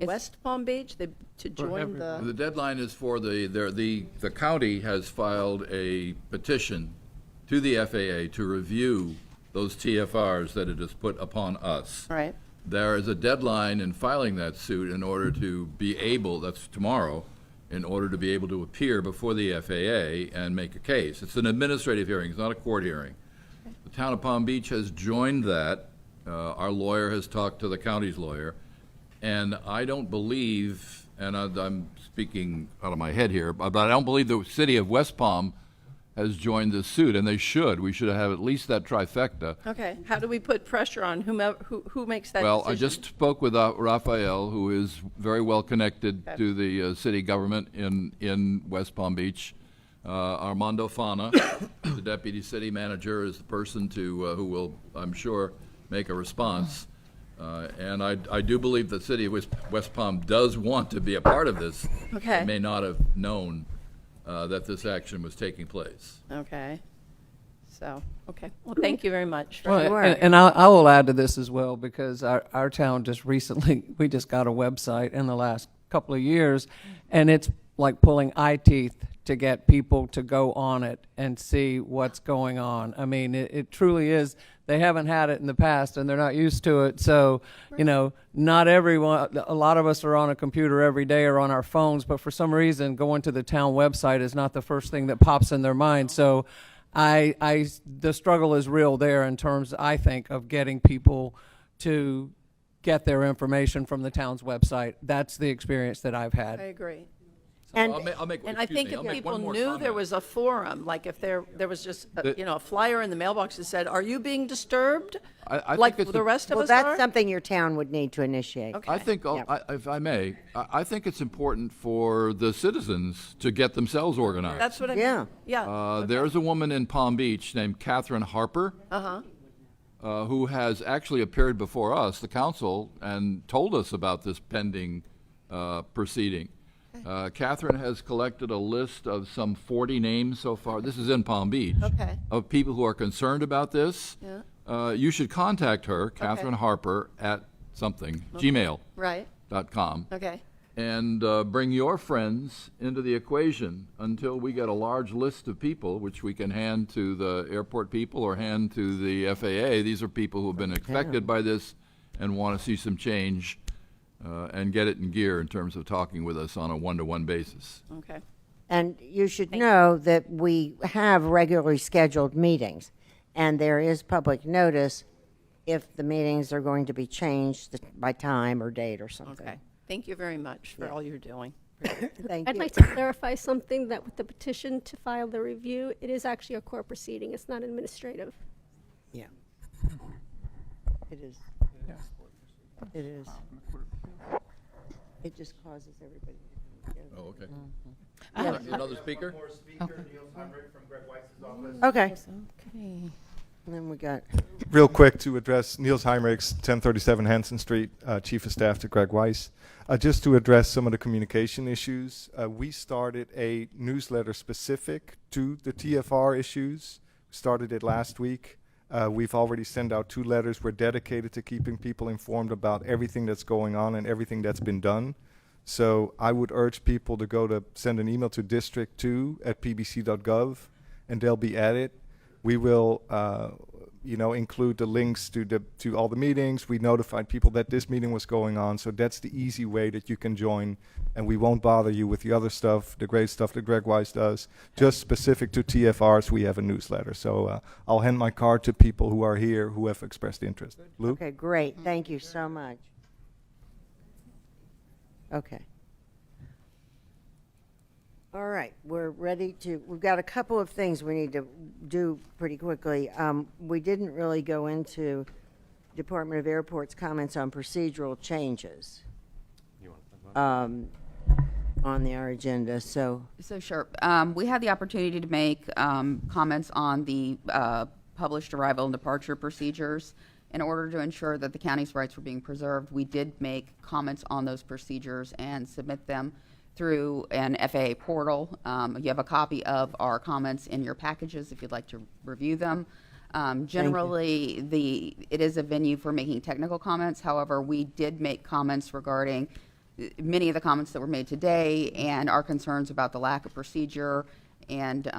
S20: West Palm Beach to join
S4: The
S20: the?
S4: deadline is for the county has filed a petition to the FAA to review those TFRs that it has put upon us.
S20: Right.
S4: There is a deadline in filing that suit in order to be able, that's tomorrow, in order to be able to appear before the FAA and make a case. It's an administrative hearing, it's not a court hearing. The town of Palm Beach has joined that. Our lawyer has talked to the county's lawyer. And I don't believe, and I'm speaking out of my head here, but I don't believe the city of West Palm has joined this suit, and they should. We should have at least that trifecta.
S20: Okay, how do we put pressure on whomever, who makes that decision?
S4: Well, I just spoke with Raphael, who is very well connected to the city government in West Palm Beach. Armando Fana, the deputy city manager, is the person who will, I'm sure, make a response. And I do believe the city of West Palm does want to be a part of this.
S20: Okay.
S4: They may not have known that this action was taking place.
S20: Okay. So, okay. Well, thank you very much. for
S17: Well,
S20: that.
S17: and I will add to this as well, because our town just recently, we just got a website in the last couple of years, and it's like pulling eye teeth to get people to go on it and see what's going on. I mean, it truly is. They haven't had it in the past, and they're not used to it. So, not everyone, a lot of us are on a computer every day or on our phones, but for some reason, going to the town website is not the first thing that pops in their mind. So the struggle is real there in terms, I think, of getting people to get their information from the town's website. That's the experience that I've had.
S20: I agree.
S5: And-
S4: I'll make
S20: And I
S4: excuse
S20: think
S4: me,
S20: if
S4: I'll make
S20: people
S4: one more
S20: knew there
S4: comment.
S20: was a forum, like if there was just, a flyer in the mailbox that said, are you being disturbed?
S4: I
S20: Like
S4: think it's
S20: the rest of
S5: Well,
S20: us
S5: that's
S20: are?
S5: something your town would need to initiate.
S20: Okay.
S4: I think, if I may, I think it's important for the citizens to get themselves organized.
S20: That's what I mean.
S5: Yeah.
S20: Yeah.
S4: There's a woman in Palm Beach named Catherine Harper,
S20: Uh-huh.
S4: who has actually appeared before us, the council, and told us about this pending proceeding. Catherine has collected a list of some 40 names so far. This is in Palm Beach.
S20: Okay.
S4: Of people who are concerned about this.
S20: Yeah.
S4: You should contact her, Catherine Harper, at something, gmail.com.
S20: Right. Okay.
S4: And bring your friends into the equation until we get a large list of people, which we can hand to the airport people or hand to the FAA. These are people who have been affected by this and want to see some change and get it in gear in terms of talking with us on a one-to-one basis.
S20: Okay.
S5: And you should know that we have regularly scheduled meetings, and there is public notice if the meetings are going to be changed by time or date or something.
S20: Okay. Thank you very much for all you're doing.
S5: Thank
S21: I'd
S5: you.
S21: like to clarify something, that with the petition to file the review, it is actually a court proceeding. It's not administrative.
S5: Yeah. It is. It is. It just causes everybody to come together.
S4: Oh, okay.
S5: Yeah.
S4: Another speaker?
S6: One more speaker, Niels Heinrich from Greg Weiss's office.
S5: Okay.
S2: Okay.
S5: And then we got,
S22: Real quick to address Niels Heinrichs, 1037 Hanson Street, Chief of Staff to Greg Weiss. Just to address some of the communication issues, we started a newsletter specific to the TFR issues. Started it last week. We've already sent out 2 letters. We're dedicated to keeping people informed about everything that's going on and everything that's been done. So I would urge people to send an email to district2@pbc.gov, and they'll be at it. We will, include the links to all the meetings. We notified people that this meeting was going on, so that's the easy way that you can join, and we won't bother you with the other stuff, the great stuff that Greg Weiss does. Just specific to TFRs, we have a newsletter. So I'll hand my card to people who are here who have expressed interest. Luke?
S5: okay, great. Thank you so much. Okay. All right, we're ready to, we've got a couple of things we need to do pretty quickly. We didn't really go into Department of Airports' comments on procedural changes on our agenda, so.
S11: So sure. We had the opportunity to make comments on the published arrival and departure procedures. In order to ensure that the county's rights were being preserved, we did make comments on those procedures and submit them through an FAA portal. You have a copy of our comments in your packages if you'd like to review them. Generally, it is a venue for making technical comments. However, we did make comments regarding many of the comments that were made today and our concerns about the lack of procedure and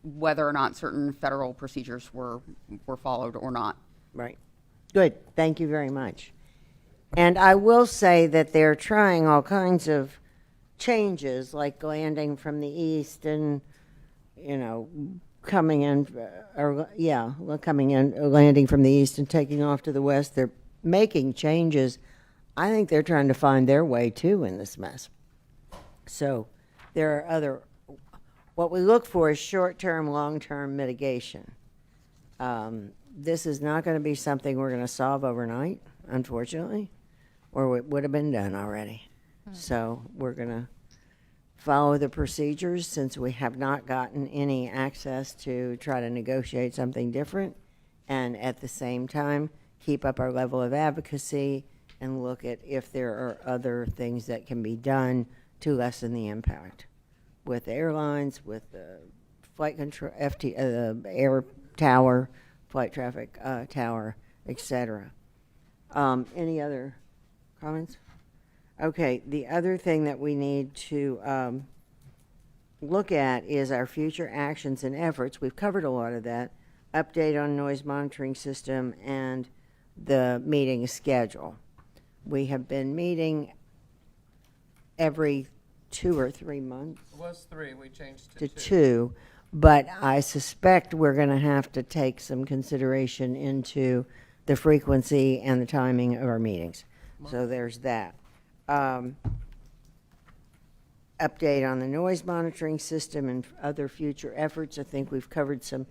S11: whether or not certain federal procedures were followed or not.
S5: Right. Good. Thank you very much. And I will say that they're trying all kinds of changes, like landing from the east and, coming in, landing from the east and taking off to the west. They're making changes. I think they're trying to find their way, too, in this mess. So there are what we look for is short-term, long-term mitigation. This is not going to be something we're going to solve overnight, unfortunately, or it would have been done already. So we're going to follow the procedures since we have not gotten any access to try to negotiate something different, and at the same time keep up our level of advocacy and look at if there are other things that can be done to lessen the impact with airlines, with the flight control, air tower, flight traffic tower, etc. Any other comments? Okay, the other thing that we need to look at is our future actions and efforts. We've covered a lot of that. Update on noise monitoring system and the meeting schedule. We have been meeting every 2 or 3 months.
S17: It was 3, we changed
S5: to 2, but I suspect we're going to have to take some consideration into the frequency and the timing of our meetings. So there's that. Update on the noise monitoring system and other future efforts. I think we've covered some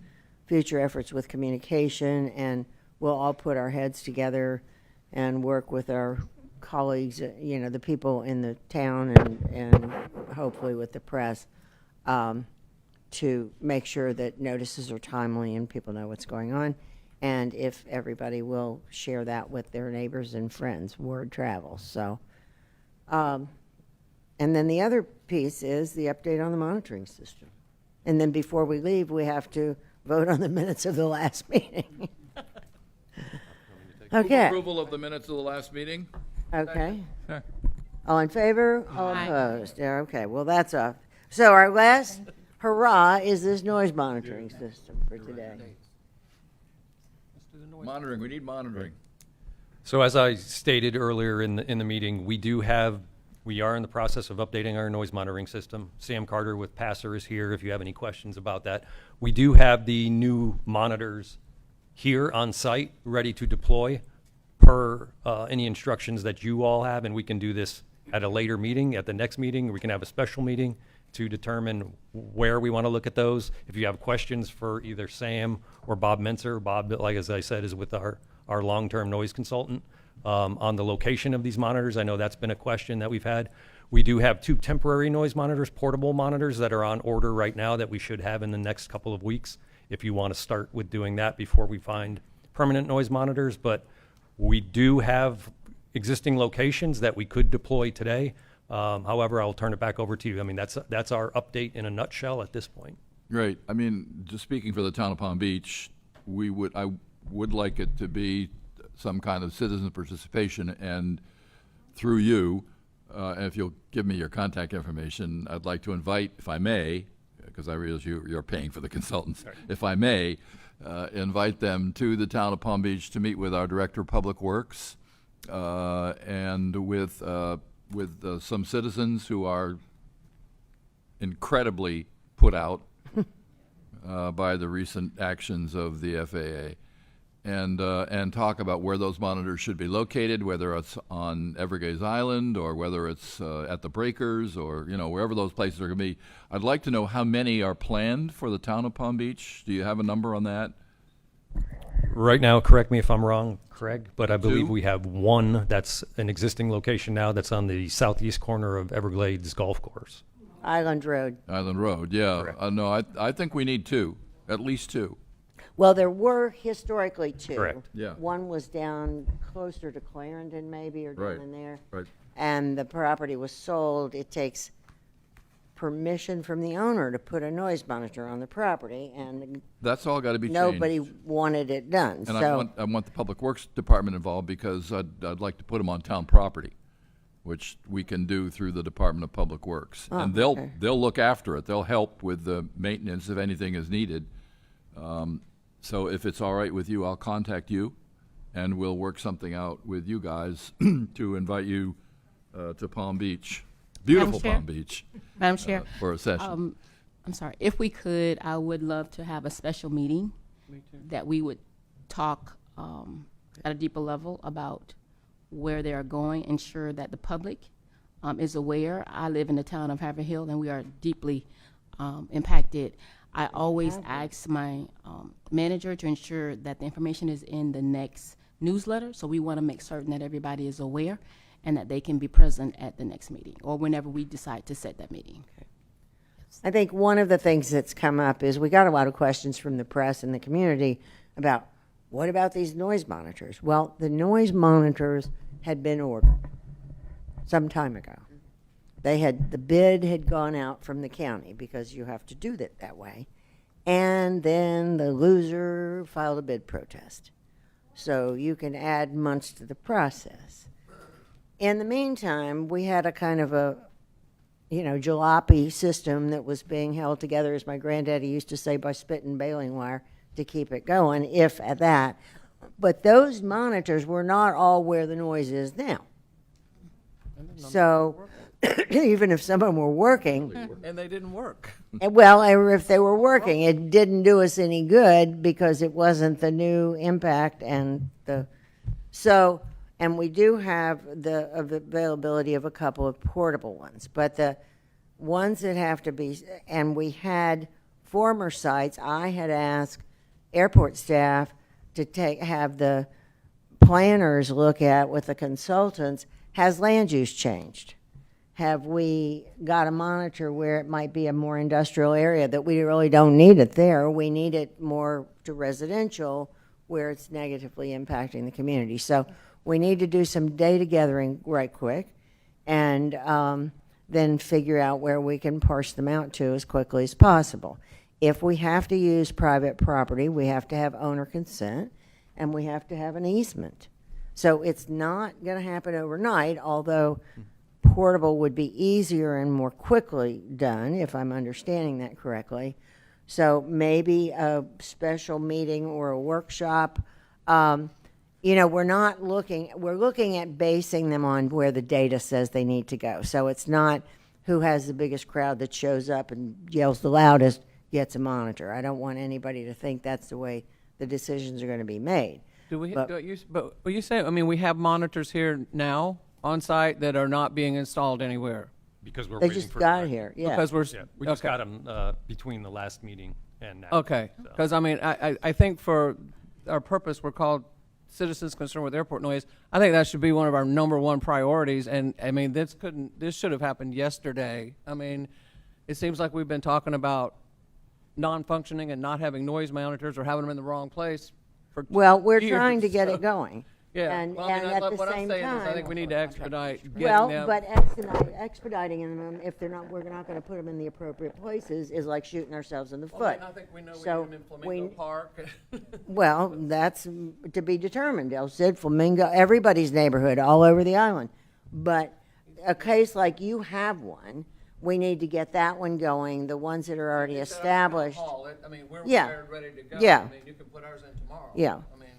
S5: future efforts with communication, and we'll all put our heads together and work with our colleagues, the people in the town and hopefully with the press to make sure that notices are timely and people know what's going on. And if everybody will share that with their neighbors and friends, word travels. So, and then the other piece is the update on the monitoring system. And then before we leave, we have to vote on the minutes of the last meeting. Okay.
S4: Approval of the minutes of the last meeting?
S5: Okay.
S4: Sure.
S5: All in favor? All opposed? Yeah, okay, well, that's off. So our last hurrah is this noise monitoring system for today.
S4: Monitoring, we need monitoring.
S10: So as I stated earlier in the meeting, we are in the process of updating our noise monitoring system. Sam Carter with Passer is here if you have any questions about that. We do have the new monitors here on site, ready to deploy per any instructions that you all have, and we can do this at a later meeting, at the next meeting. We can have a special meeting to determine where we want to look at those. If you have questions for either Sam or Bob Menser, Bob, like as I said, is with our long-term noise consultant on the location of these monitors. I know that's been a question that we've had. We do have 2 temporary noise monitors, portable monitors, that are on order right now that we should have in the next couple of weeks if you want to start with doing that before we find permanent noise monitors. But we do have existing locations that we could deploy today. However, I'll turn it back over to you. I mean, that's our update in a nutshell at this point.
S4: Great. I mean, just speaking for the town of Palm Beach, I would like it to be some kind of citizen participation, and through you, and if you'll give me your contact information, I'd like to invite, if I may, because I realize you're paying for the consultants, if I may, invite them to the town of Palm Beach to meet with our Director of Public Works and with some citizens who are incredibly put out by the recent actions of the FAA, and talk about where those monitors should be located, whether it's on Everglades Island or whether it's at the breakers or wherever those places are going to be. I'd like to know how many are planned for the town of Palm Beach. Do you have a number on that?
S10: Right now, correct me if I'm wrong, Craig, but I believe
S4: 2?
S10: we have 1 that's an existing location now that's on the southeast corner of Everglades Golf Course.
S5: Island Road.
S4: Island Road, yeah. No, I think we need 2, at least 2.
S5: Well, there were historically 2.
S10: Correct.
S4: Yeah.
S5: One was down closer to Clarendon, maybe, or down
S4: Right.
S5: in there.
S4: Right.
S5: And the property was sold. It takes permission from the owner to put a noise monitor on the property, and
S4: That's all got to be changed.
S5: nobody wanted it done.
S4: And
S5: So
S4: I want the Public Works Department involved because I'd like to put them on town property, which we can do through the Department of Public Works.
S5: Oh,
S4: And
S5: okay.
S4: they'll look after it. They'll help with the maintenance if anything is needed. So if it's all right with you, I'll contact you, and we'll work something out with you guys to invite you to Palm Beach, beautiful
S2: Chair?
S4: Palm Beach,
S2: Madam Chair,
S4: for a session.
S2: I'm sorry. If we could, I would love to have a special meeting that we would talk at a deeper level about where they are going, ensure that the public is aware. I live in the town of Haverhill, and we are deeply impacted. I always ask my manager to ensure that the information is in the next newsletter, so we want to make certain that everybody is aware and that they can be present at the next meeting or whenever we decide to set that meeting.
S5: I think one of the things that's come up is we got a lot of questions from the press and the community about, what about these noise monitors? Well, the noise monitors had been ordered some time ago. The bid had gone out from the county because you have to do that way. And then the loser filed a bid protest. So you can add months to the process. In the meantime, we had a kind of a jalopy system that was being held together, as my granddaddy used to say, by spit and baling wire to keep it going, if at that. But those monitors were not all where the noise is now. So even if some of them were working.
S17: And they didn't work.
S5: Well, if they were working, it didn't do us any good because it wasn't the new impact and and we do have the availability of a couple of portable ones, but the ones that have to be, and we had former sites, I had asked airport staff to have the planners look at with the consultants, has land use changed? Have we got a monitor where it might be a more industrial area that we really don't need it there? We need it more to residential where it's negatively impacting the community. So we need to do some data gathering right quick and then figure out where we can parse them out to as quickly as possible. If we have to use private property, we have to have owner consent and we have to have an easement. So it's not going to happen overnight, although portable would be easier and more quickly done, if I'm understanding that correctly. So maybe a special meeting or a workshop. We're looking at basing them on where the data says they need to go. So it's not who has the biggest crowd that shows up and yells the loudest gets a monitor. I don't want anybody to think that's the way the decisions are going to be made.
S17: But you say, I mean, we have monitors here now on site that are not being installed anywhere?
S10: Because we're
S5: They
S10: waiting
S5: just
S10: for
S5: got
S10: direction.
S5: here, yeah.
S17: Because we're,
S10: Yeah, we just
S17: okay.
S10: got them between the last meeting and now.
S17: Okay,
S10: so.
S17: because I mean, I think for our purpose, we're called citizens concerned with airport noise. I think that should be one of our #1 priorities, and I mean, this should have happened yesterday. I mean, it seems like we've been talking about non-functioning and not having noise monitors or having them in the wrong place for
S5: Well, we're
S17: years,
S5: trying to get
S17: so-
S5: it going.
S17: Yeah,
S5: And,
S17: well, I mean,
S5: and at the
S17: what I'm
S5: same
S17: saying is, I
S5: time,
S17: think we need to expedite getting
S5: well,
S17: them.
S5: but expediting them, if they're not, we're not gonna put them in the appropriate places, is like shooting ourselves in the
S17: Well, I
S5: foot.
S17: mean, I think we know we
S5: So
S17: need them in Flamingo Park.
S5: Well, that's to be determined. El Cid, Flamingo, everybody's neighborhood all over the island. But a case like you have one, we need to get that one going, the ones that are already established.
S17: I mean, we're
S5: Yeah.
S17: prepared, ready to go.
S5: Yeah.
S17: I mean, you can put ours in tomorrow.
S5: Yeah.
S17: I mean,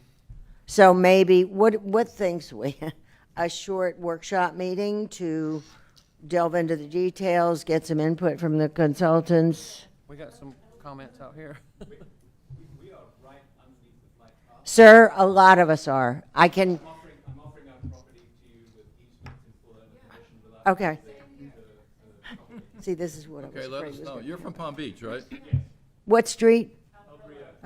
S5: So maybe, what thinks we? A short workshop meeting to delve into the details, get some input from the consultants?
S17: we got some comments out here.
S5: Sir, a lot of us are. I can. Okay. See, this is what I was
S4: Okay, let
S5: afraid
S4: us
S5: was
S4: know.
S5: gonna-
S4: You're from Palm Beach, right?
S5: What street?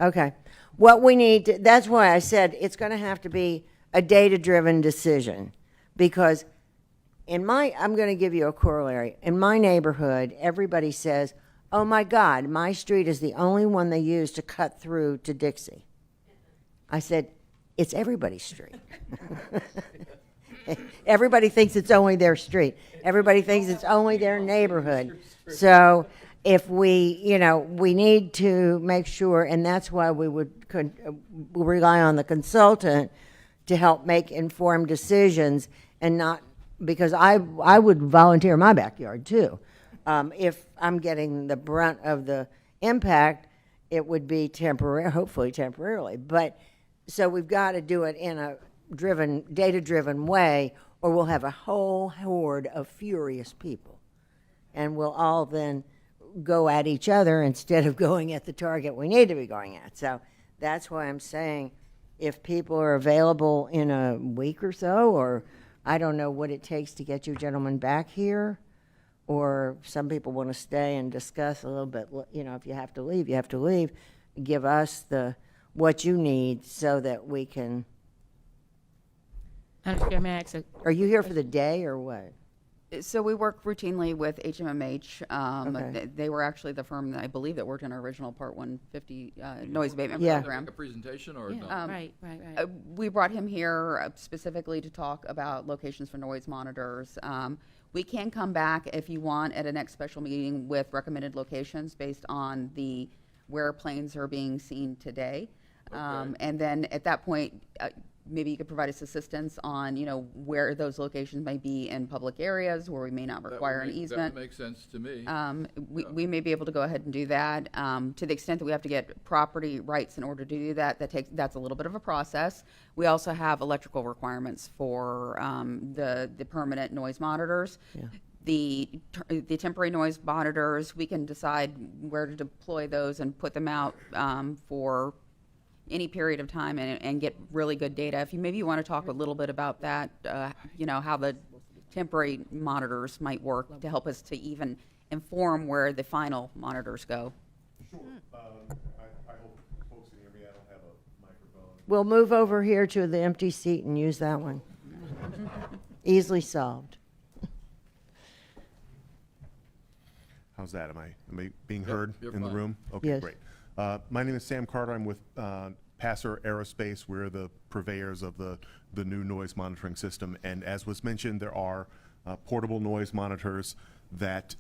S5: Okay. What we need, that's why I said it's going to have to be a data-driven decision. Because I'm going to give you a corollary. In my neighborhood, everybody says, oh my God, my street is the only one they use to cut through to Dixie. I said, it's everybody's street. Everybody thinks it's only their street. Everybody thinks it's only their neighborhood. So if we need to make sure, and that's why we would rely on the consultant to help make informed decisions, and not, because I would volunteer in my backyard too. If I'm getting the brunt of the impact, it would be hopefully temporarily. But so we've got to do it in a data-driven way, or we'll have a whole horde of furious people, and we'll all then go at each other instead of going at the target we need to be going at. So that's why I'm saying, if people are available in a week or so, or I don't know what it takes to get you gentlemen back here, or some people want to stay and discuss a little bit, if you have to leave, you have to leave. Give us what you need so that we can.
S2: Madam Chair, may I ask
S5: Are you here for the day or what?
S11: So we work routinely with HMMH.
S5: Okay.
S11: They were actually the firm that I believe that worked in our original Part 150 noise abatement
S5: Yeah.
S11: program.
S4: Make a presentation or no?
S2: Right.
S11: We brought him here specifically to talk about locations for noise monitors. We can come back if you want at a next special meeting with recommended locations based on where planes are being seen today. And then at that point, maybe you could provide us assistance on, where those locations may be in public areas where we may not require an easement.
S4: That would make sense to me.
S11: We may be able to go ahead and do that. To the extent that we have to get property rights in order to do that, that's a little bit of a process. We also have electrical requirements for the permanent noise monitors.
S5: Yeah.
S11: The temporary noise monitors, we can decide where to deploy those and put them out for any period of time and get really good data. If maybe you want to talk a little bit about that, how the temporary monitors might work to help us to even inform where the final monitors go.
S14: Sure. I hope folks can hear me. I don't have a microphone.
S5: We'll move over here to the empty seat and use that one. Easily solved.
S14: How's that? Am I being heard
S4: you're
S14: in the
S4: fine.
S14: room? Okay,
S5: Yes.
S14: great. My name is Sam Carter. I'm with Passer Aerospace. We're the purveyors of the new noise monitoring system. And as was mentioned, there are portable noise monitors that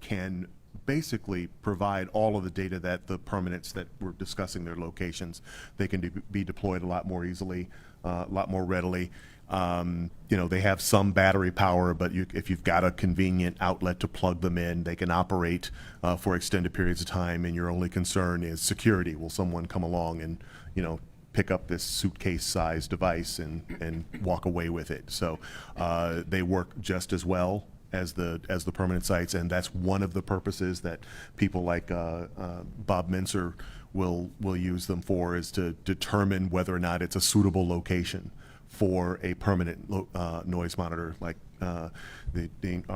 S14: can basically provide all of the data that the permanents that we're discussing their locations. They can be deployed a lot more easily, a lot more readily. They have some battery power, but if you've got a convenient outlet to plug them in, they can operate for extended periods of time, and your only concern is security. Will someone come along and, pick up this suitcase-sized device and walk away with it? So they work just as well as the permanent sites, and that's one of the purposes that people like Bob Mincer will use them for, is to determine whether or not it's a suitable location
S8: for a permanent noise monitor. Like our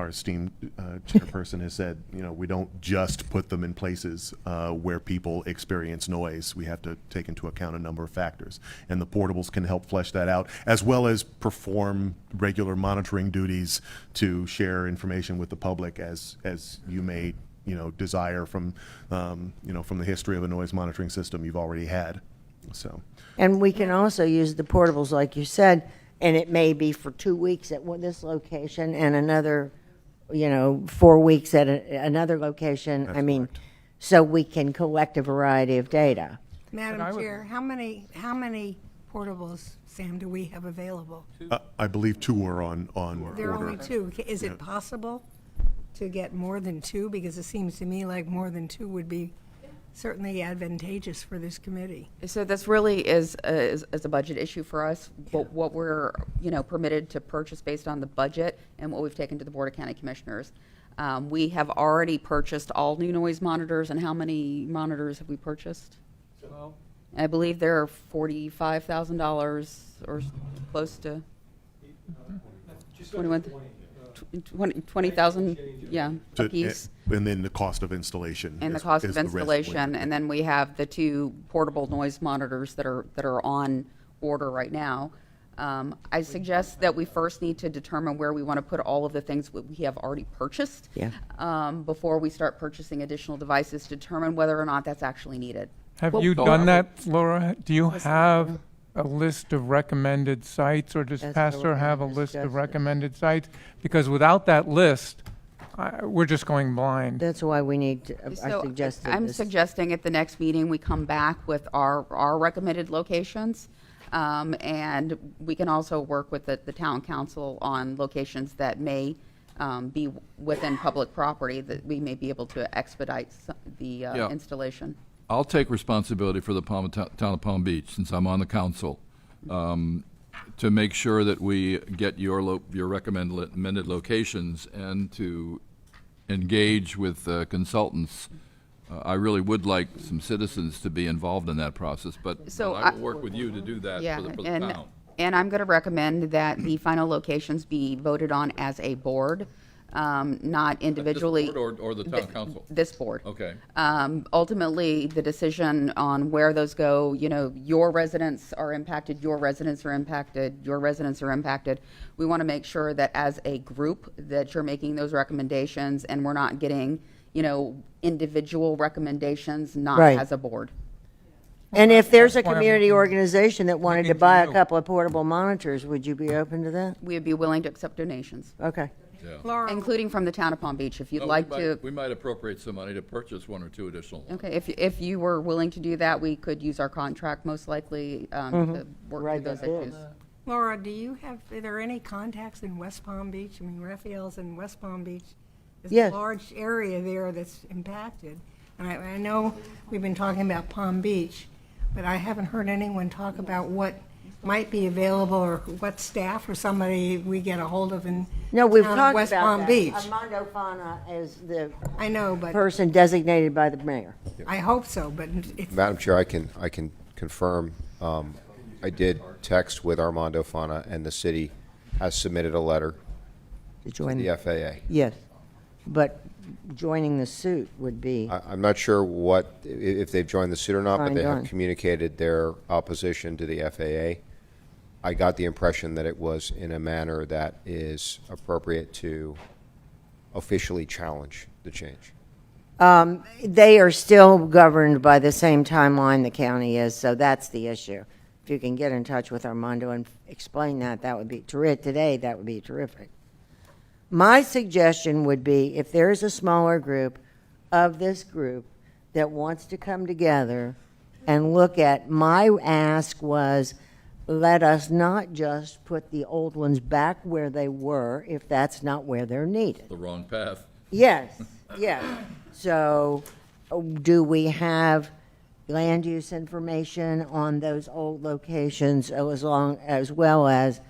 S8: esteemed chairperson has said, we don't just put them in places where people experience noise. We have to take into account a number of factors. And the portables can help flesh that out, as well as perform regular monitoring duties to share information with the public as you may desire from from the history of a noise monitoring system you've already had. So.
S5: And we can also use the portables, like you said, and it may be for 2 weeks at this location and another, 4 weeks at another location.
S8: That's
S5: I mean,
S8: correct.
S5: so we can collect a variety of data.
S1: Madam Chair, how many portables, Sam, do we have available?
S8: I believe 2 are on
S1: There are
S8: order.
S1: only 2. Is
S8: Yeah.
S1: it possible to get more than 2? Because it seems to me like more than 2 would be certainly advantageous for this committee.
S11: So this really is a budget issue for us. What we're, permitted to purchase based on the budget and what we've taken to the Board of County Commissioners. We have already purchased all new noise monitors, and how many monitors have we purchased?
S15: Well,
S11: I believe they're $45,000 or close to 20,000, yeah, a piece.
S8: And then the cost of installation.
S11: And the
S8: is-
S11: cost
S8: is
S11: of
S8: the rest
S11: installation, and then we have the 2 portable noise monitors that are on order right now. I suggest that we first need to determine where we want to put all of the things we have already purchased.
S5: Yeah.
S11: Before we start purchasing additional devices, to determine whether or not that's actually needed.
S7: Have you done that, Laura? Do you have a list of recommended sites, or does
S5: That's
S7: Pastor
S5: what we
S7: have a list of
S5: discussed.
S7: recommended sites? Because without that list, we're just going blind.
S5: That's why we need to, I
S11: So
S5: suggested
S11: I'm
S5: this.
S11: suggesting at the next meeting, we come back with our recommended locations. And we can also work with the town council on locations that may be within public property, that we may be able to expedite the
S4: Yeah.
S11: installation.
S4: I'll take responsibility for the town of Palm Beach, since I'm on the council, to make sure that we get your recommended locations and to engage with consultants. I really would like some citizens to be involved in that process, but
S11: So
S4: I will work with you to do that
S11: Yeah,
S4: for the
S11: and,
S4: town.
S11: and I'm going to recommend that the final locations be voted on as a board, not individually.
S4: This board or the town council?
S11: This board.
S4: Okay.
S11: Ultimately, the decision on where those go, your residents are impacted, your residents are impacted, your residents are impacted. We want to make sure that as a group that you're making those recommendations, and we're not getting, individual recommendations, not
S5: Right.
S11: as a board.
S5: And if there's a
S7: That's why I'm
S5: community organization that wanted to
S7: looking to
S5: buy a
S7: you.
S5: couple of portable monitors, would you be open to that?
S11: We would be willing to accept donations,
S5: Okay.
S4: Yeah.
S1: Laura,
S11: including from the town of Palm Beach, if you'd
S4: No,
S11: like
S4: we
S11: to.
S4: might- We might appropriate some money to purchase 1 or 2 additional ones.
S11: Okay, if you were willing to do that, we could use our contract most likely to work
S5: Right,
S11: through those
S5: that is.
S11: issues.
S1: Laura, are there any contacts in West Palm Beach? I mean, Raphael's in West Palm Beach. There's
S5: Yes.
S1: a large area there that's impacted. And I know we've been talking about Palm Beach, but I haven't heard anyone talk about what might be available or what staff or somebody we get a hold of in
S5: No, we've
S1: town of
S5: talked
S1: West
S5: about
S1: Palm
S5: that.
S1: Beach.
S5: Armando Fana is the
S1: I know, but
S5: person designated by the mayor.
S1: I hope so, but it's,
S12: Madam Chair, I can confirm, I did text with Armando Fana, and the city has submitted a letter
S5: To
S12: to
S5: join
S12: the FAA.
S5: Yes, but joining the suit would be,
S12: I'm not sure if they've joined the suit or not, but
S5: Fine,
S12: they
S5: done.
S12: have communicated their opposition to the FAA. I got the impression that it was in a manner that is appropriate to officially challenge the change.
S5: they are still governed by the same timeline the county is, so that's the issue. If you can get in touch with Armando and explain that, that would be today, that would be terrific. My suggestion would be, if there's a smaller group of this group that wants to come together and look at, my ask was, let us not just put the old ones back where they were if that's not where they're needed.
S4: The wrong path.
S5: Yes, yes. So, do we have land use information on those old locations as well as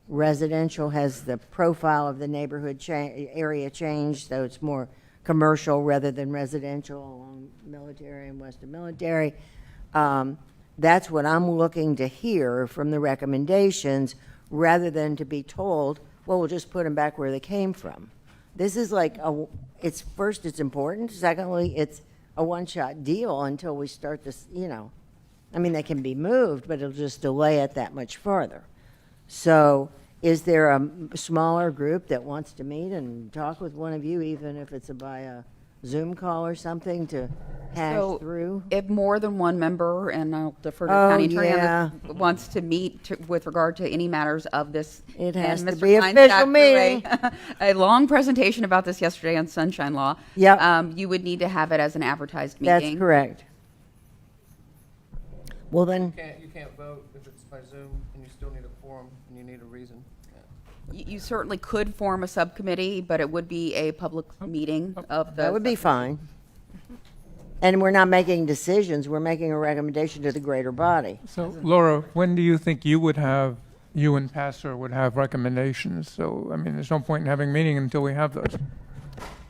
S5: residential? Has the profile of the neighborhood area changed, so it's more commercial rather than residential along Military and Western Military? That's what I'm looking to hear from the recommendations, rather than to be told, well, we'll just put them back where they came from. This is like it's first, it's important. Secondly, it's a one-shot deal until we start this, I mean, they can be moved, but it'll just delay it that much farther. So is there a smaller group that wants to meet and talk with one of you, even if it's by a Zoom call or something, to hash through?
S11: If more than one member, and I'll defer to
S5: Oh,
S11: the county attorney,
S5: yeah.
S11: wants to meet with regard to any matters of this.
S5: It has
S11: and
S5: to
S11: Mr.
S5: be
S11: Hines
S5: official
S11: sat through
S5: meeting.
S11: A long presentation about this yesterday on Sunshine Law.
S5: Yep.
S11: You would need to have it as an advertised meeting.
S5: That's correct. Well, then,
S17: You can't vote if it's by Zoom, and you still need a quorum, and you need a reason.
S11: You certainly could form a subcommittee, but it would be a public meeting of the.
S5: that would be fine. And we're not making decisions, we're making a recommendation to the greater body.
S7: So, Laura, when do you think you and Pastor would have recommendations? So, I mean, there's no point in having a meeting until we have those.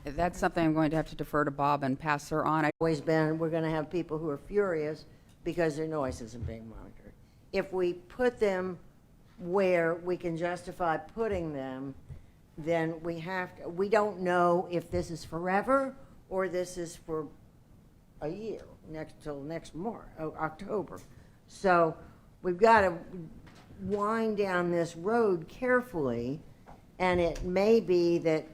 S11: That's something I'm going to have to defer to Bob and pass her on.
S5: Always been, we're gonna have people who are furious because their noise isn't being monitored. If we put them where we can justify putting them, then we don't know if this is forever or this is for a year, till next October. So we've got to wind down this road carefully, and it may be that,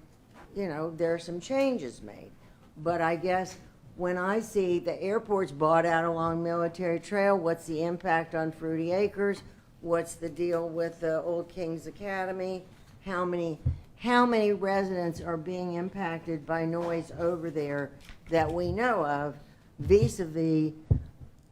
S5: there are some changes made. But I guess when I see the airport's bought out along Military Trail, what's the impact on Fruity Acres? What's the deal with the Old Kings Academy? How many residents are being impacted by noise over there that we know of vis-a-vis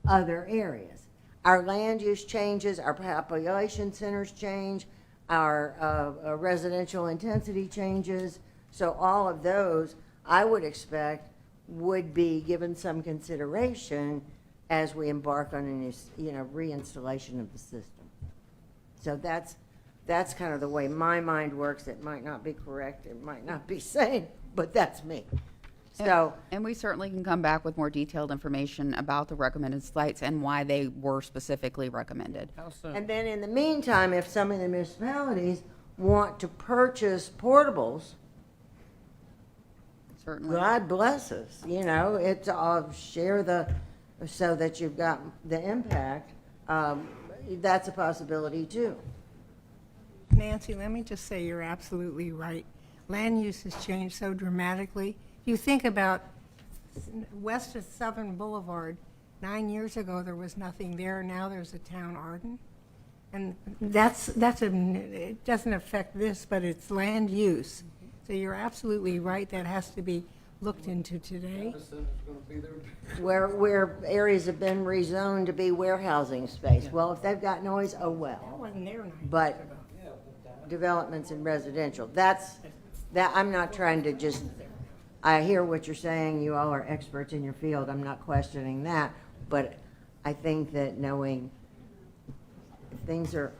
S5: other areas? Our land use changes, our population centers change, our residential intensity changes. So all of those, I would expect, would be given some consideration as we embark on a new, reinstallation of the system. So that's kind of the way my mind works. It might not be correct, it might not be sane, but that's me. So,
S11: and we certainly can come back with more detailed information about the recommended sites and why they were specifically recommended.
S17: How soon?
S5: and then in the meantime, if some of the municipalities want to purchase portables,
S11: Certainly.
S5: God bless us, it's share so that you've got the impact. That's a possibility too.
S1: Nancy, let me just say you're absolutely right. Land use has changed so dramatically. You think about west of Southern Boulevard, 9 years ago there was nothing there. Now there's a town Arden. And it doesn't affect this, but it's land use. So you're absolutely right. That has to be looked into today.
S5: Where areas have been rezoned to be warehousing space. Well, if they've got noise, oh well.
S1: That wasn't there 9 years
S5: But
S1: ago.
S5: developments in residential, I'm not trying to just, I hear what you're saying, you all are experts in your field, I'm not questioning that, but I think that knowing things are,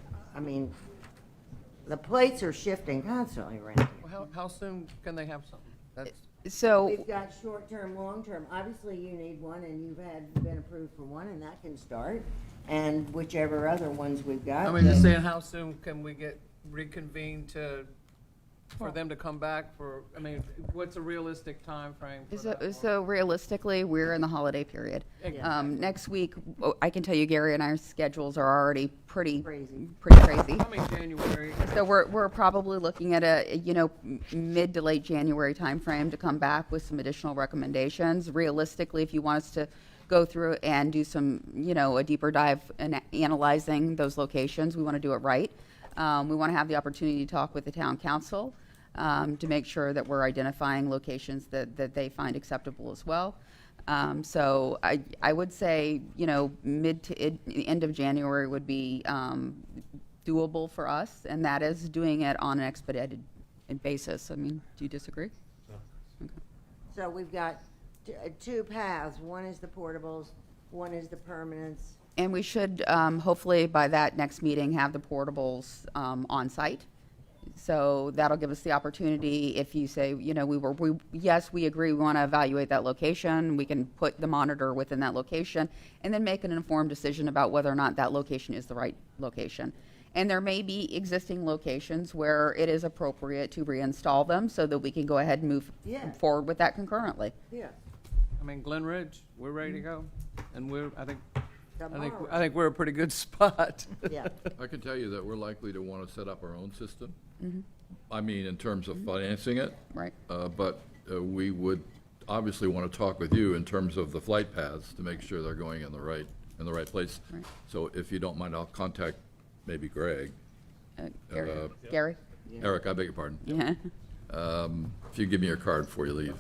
S5: the plates are shifting constantly around here.
S17: Well, how soon can they have something? That's,
S11: So
S5: We've got short-term, long-term. Obviously, you need one, and you've been approved for one, and that can start. And whichever other ones we've got.
S17: I mean, just saying, how soon can we get reconvened for them to come back for, what's a realistic time frame for that?
S11: So realistically, we're in the holiday period.
S17: Exactly.
S11: Next week, I can tell you, Gary and our schedules are already pretty crazy.
S17: January.
S11: So we're probably looking at a mid to late January timeframe to come back with some additional recommendations. Realistically, if you want us to go through and do some a deeper dive in analyzing those locations, we want to do it right. We want to have the opportunity to talk with the town council to make sure that we're identifying locations that they find acceptable as well. So I would say, mid to end of January would be doable for us, and that is doing it on an expedited basis. Do you disagree? Okay.
S5: So we've got two paths. One is the portables, one is the permanents.
S11: And we should, hopefully by that next meeting, have the portables on site. So that'll give us the opportunity, if you say, yes, we agree, we want to evaluate that location, we can put the monitor within that location, and then make an informed decision about whether or not that location is the right location. And there may be existing locations where it is appropriate to reinstall them so that we can go ahead and move
S5: Yeah.
S11: forward with that concurrently.
S5: Yeah.
S17: I mean, Glen Ridge, we're ready to go, and I think
S5: Tomorrow.
S17: we're a pretty good spot.
S5: Yeah.
S4: I can tell you that we're likely to want to set up our own system.
S11: Mhm.
S4: I mean, in terms of financing it.
S11: Right.
S4: But we would obviously want to talk with you in terms of the flight paths to make sure they're going in the right place.
S11: Right.
S4: So if you don't mind, I'll contact maybe Greg.
S11: Gary? Gary?
S4: Eric, I beg your pardon.
S11: Yeah.
S4: If you give me your card before you leave.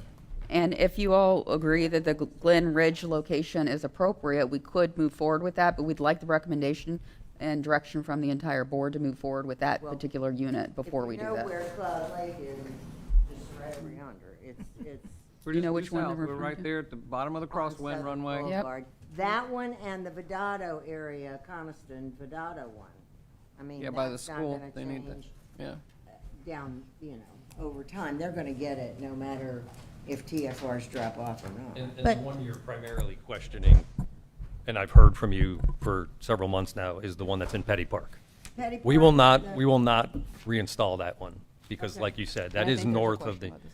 S11: And if you all agree that the Glen Ridge location is appropriate, we could move forward with that, but we'd like the recommendation and direction from the entire board to move forward with that particular unit before we do
S5: If you know
S11: that.
S5: where Cloud Lake is, just right over yonder. It's
S17: We're
S11: You
S17: just
S11: know
S17: due
S11: which one
S17: south.
S11: we're
S17: We're
S11: referring
S17: right
S11: to?
S17: there at the bottom of the crosswind
S5: Southern
S17: runway.
S5: Boulevard. That one and the Vedado area, Coniston Vedado one. I mean,
S17: Yeah, by the
S5: that's not
S17: school,
S5: gonna
S17: they need that,
S5: change
S17: yeah.
S5: down, over time. They're gonna get it no matter if TFRs drop off or not.
S10: And
S5: But-
S10: the one you're primarily questioning, and I've heard from you for several months now, is the one that's in Petty Park.
S5: Petty
S10: We
S5: Park,
S10: will not,
S5: the-
S10: we will not reinstall that one, because like you said, that
S11: I
S10: is
S11: think there's a
S10: north of
S11: question
S10: the.
S11: about this.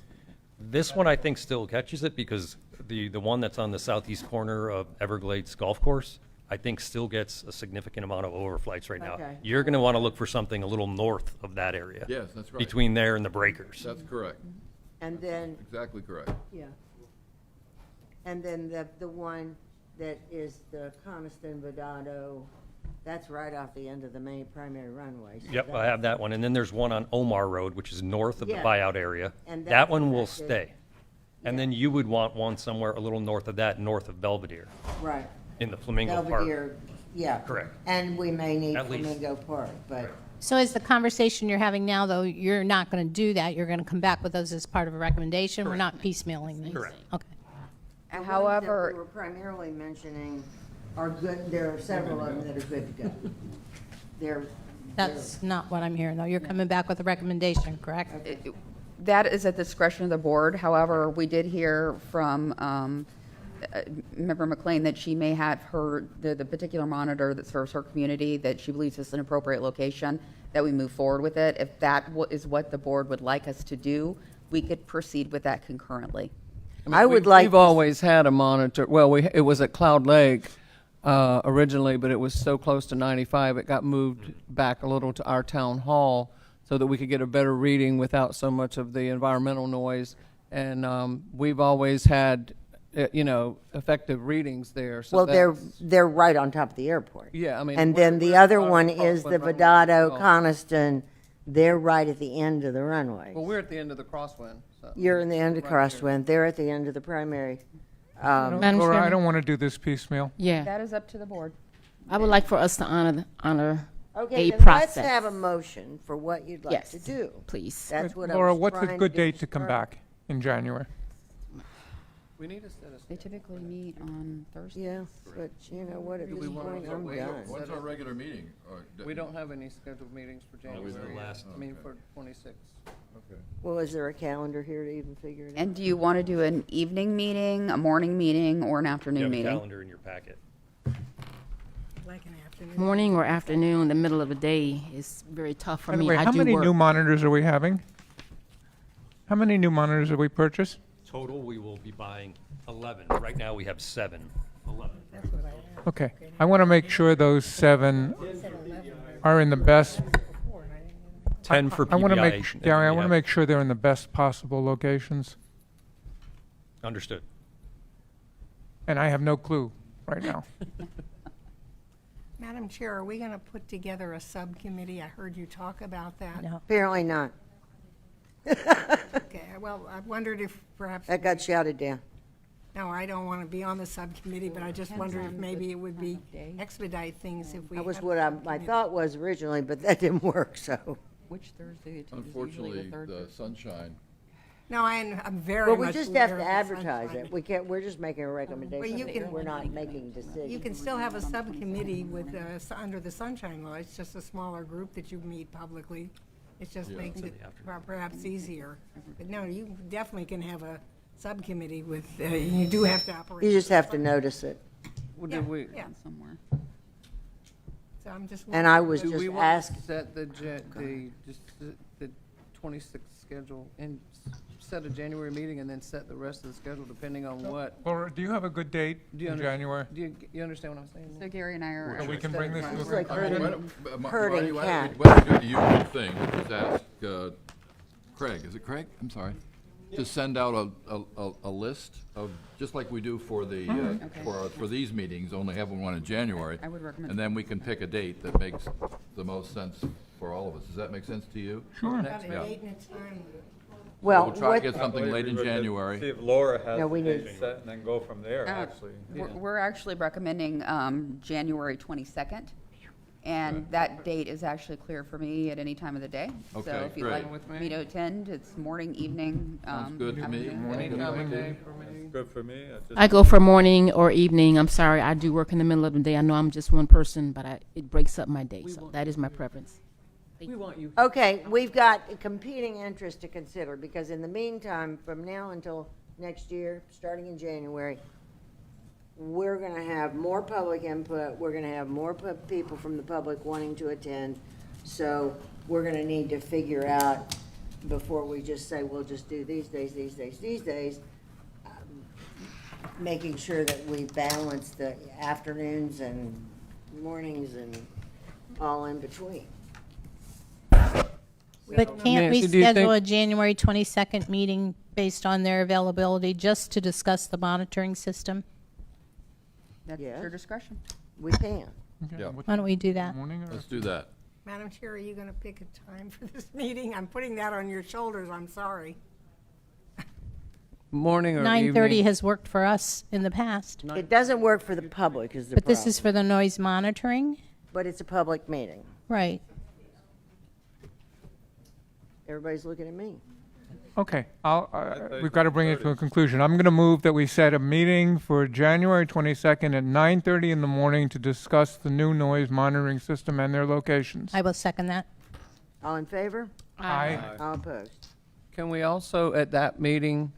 S10: This one I think still catches it, because the one that's on the southeast corner of Everglades Golf Course, I think still gets a significant amount of overflights right now.
S5: Okay.
S10: You're gonna wanna look for something a little north of that area.
S4: Yes, that's right.
S10: Between there and the breakers.
S4: That's correct.
S5: And then,
S4: Exactly correct.
S5: yeah. And then the one that is the Coniston Vedado, that's right off the end of the main primary runway. So
S10: Yep, I have that one. And then there's one on Omar Road, which is north of the
S5: Yeah.
S10: buyout area.
S5: And
S10: That
S5: that's
S10: one will
S5: affected.
S10: stay. And then you would want one somewhere a little north of that, north of Belvedere,
S5: Right.
S10: in the Flamingo Park.
S5: Belvedere, yeah.
S10: Correct.
S5: And we may need
S10: At least.
S5: Flamingo Park, but.
S9: So is the conversation you're having now, though, you're not going to do that? You're going to come back with those as part of a recommendation? We're not piecemealing these?
S10: Correct.
S9: Okay.
S5: The ones
S11: However-
S5: that we were primarily mentioning are good, there are several of them that are good to go. They're.
S9: That's not what I'm hearing, though. You're coming back with a recommendation, correct?
S11: That is at the discretion of the board. However, we did hear from Member McLean that she may have the particular monitor that serves her community, that she believes is an appropriate location, that we move forward with it. If that is what the board would like us to do, we could proceed with that concurrently.
S5: I would like
S17: We've
S5: to-
S17: always had a monitor, well, it was at Cloud Lake originally, but it was so close to 95, it got moved back a little to our town hall so that we could get a better reading without so much of the environmental noise. And we've always had, effective readings there. So
S5: Well,
S17: that's-
S5: they're right on top of the airport.
S17: Yeah, I mean,
S5: And
S17: we're-
S5: then the
S17: we're
S5: other
S17: on
S5: one
S17: the
S5: is the
S17: crosswind runway.
S5: Vedado,
S17: Oh.
S5: Coniston, they're right at the end of the runway.
S17: Well, we're at the end of the crosswind. So.
S5: You're in the end of
S17: Right here.
S5: Crosswind, they're at the end of the primary.
S9: Madam
S7: Laura, I
S9: Chairman?
S7: don't want to do this piecemeal.
S2: Yeah.
S11: That is up to the board.
S2: I would like for us to honor
S5: Okay,
S2: a
S5: then let's
S2: process.
S5: have a motion for what you'd like
S2: Yes,
S5: to do.
S2: please.
S5: That's what I
S7: Laura,
S5: was
S7: what's a
S5: trying
S7: good
S5: to
S7: date to come
S5: describe.
S7: back in January?
S17: We need a citizen.
S11: They typically meet on Thursday.
S5: Yeah, but you know what, at
S17: Do
S5: this
S17: we wanna
S5: point,
S17: go
S5: I'm
S17: wait?
S5: done.
S4: What's our regular meeting?
S17: We don't have any scheduled meetings for January.
S10: the last-
S17: I mean, for 26.
S4: Okay.
S5: Well, is there a calendar here to even figure it out?
S11: And do you want to do an evening meeting, a morning meeting, or an
S10: You
S11: afternoon
S10: have a
S11: meeting?
S10: calendar in your packet.
S1: Like an afternoon.
S2: Morning or afternoon, the middle of the day is very tough for
S7: By the
S2: me.
S7: way,
S2: I
S7: how
S2: do
S7: many
S2: work.
S7: new monitors are we having? How many new monitors have we purchased?
S10: Total, we will be buying 11. Right now, we have 7. 11.
S7: Okay, I want to make sure those 7 are in the best.
S10: 10 for
S7: I want to
S10: PBI,
S7: make,
S10: and
S7: Gary, I
S10: we
S7: want to
S10: have-
S7: make sure they're in the best possible locations,
S10: Understood.
S7: and I have no clue right now.
S1: Madam Chair, are we going to put together a subcommittee? I heard you talk about that.
S9: No.
S5: Apparently not.
S1: Okay, well, I wondered if perhaps,
S5: That got shouted down.
S1: no, I don't want to be on the subcommittee, but I just wondered if maybe it would be expedite things if we.
S5: That was
S1: had
S5: what
S1: a
S5: my
S1: subcommittee.
S5: thought was originally, but that didn't work, so.
S11: Which Thursday? Is usually
S4: Unfortunately,
S11: the third
S4: the
S11: Thursday?
S4: sunshine.
S1: No, I'm very
S5: Well,
S1: much.
S5: we just have
S1: aware
S5: to
S1: of the
S5: advertise
S1: sunshine.
S5: it. We can't, we're just making a
S1: Well, you
S5: recommendation.
S1: can-
S5: We're not making decisions.
S1: You can still have a subcommittee with, under the sunshine law. It's just a smaller group that you meet publicly. It just makes it perhaps easier. But no, you definitely can have a subcommittee with, you do have to operate.
S5: You just have to notice it.
S17: Well,
S1: Yeah,
S17: did we,
S1: yeah.
S11: Somewhere.
S1: I'm just.
S5: And I was
S17: Do
S5: just
S17: we want
S5: asking.
S17: to set the 26th schedule and set a January meeting and then set the rest of the schedule depending on what?
S7: Laura, do you have a good date
S17: Do you
S7: in
S17: under-
S7: January?
S17: Do you understand what I'm saying?
S11: So Gary and I are.
S7: So we can bring this to a
S5: It's like
S7: conclusion?
S5: herding cat.
S4: Why don't you do the usual thing, which is ask Craig, is it Craig? I'm sorry. To send out a list of, just like we do for the, for these meetings, only have one in January.
S11: I would recommend.
S4: And then we can pick a date that makes the most sense for all of us. Does that make sense to you?
S7: Sure.
S1: Got a
S4: Yeah.
S1: date and a time.
S5: Well,
S4: We'll try
S5: what,
S4: to get something late in January.
S3: See if Laura has
S5: No, we
S3: a
S5: need-
S3: date set and then go from there,
S11: Uh,
S3: actually.
S11: We're actually recommending January 22nd, and that date is actually clear for me at any time of the day. So
S4: Okay,
S11: if you'd
S4: great.
S11: like
S17: With me?
S11: me to attend, it's morning, evening.
S4: Sounds good to me.
S11: afternoon.
S4: Morning,
S17: Any time of
S4: evening.
S17: day for me.
S3: Good for me.
S2: I go for morning or evening. I'm sorry, I do work in the middle of the day. I know I'm just one person, but it breaks up my day, so that is my preference.
S17: We want you.
S5: okay, we've got competing interests to consider, because in the meantime, from now until next year, starting in January, we're gonna have more public input, we're gonna have more people from the public wanting to attend, so we're gonna need to figure out, before we just say, we'll just do these days, making sure that we balance the afternoons and mornings and all in between.
S9: But can't we
S17: Nancy, do you
S9: schedule
S17: think-
S9: a January 22nd meeting based on their availability just to discuss the monitoring system?
S11: That's
S5: Yes.
S11: your discretion.
S5: We can.
S4: Yeah.
S9: Why don't we do that?
S7: Morning or?
S4: Let's do that.
S1: Madam Chair, are you going to pick a time for this meeting? I'm putting that on your shoulders, I'm sorry.
S17: Morning or
S9: 9:30
S17: evening?
S9: has worked for us in the past.
S5: It doesn't work for the public, is the
S9: But
S5: problem.
S9: this is for the noise monitoring?
S5: But it's a public meeting.
S9: Right.
S5: Everybody's looking at me.
S7: Okay, we've got to bring it to a conclusion. I'm going to move that we set a meeting for January 22nd at 9:30 in the morning to discuss the new noise monitoring system and their locations.
S9: I will second that.
S5: All in favor?
S7: Aye.
S5: All opposed?
S17: Can we also, at that meeting,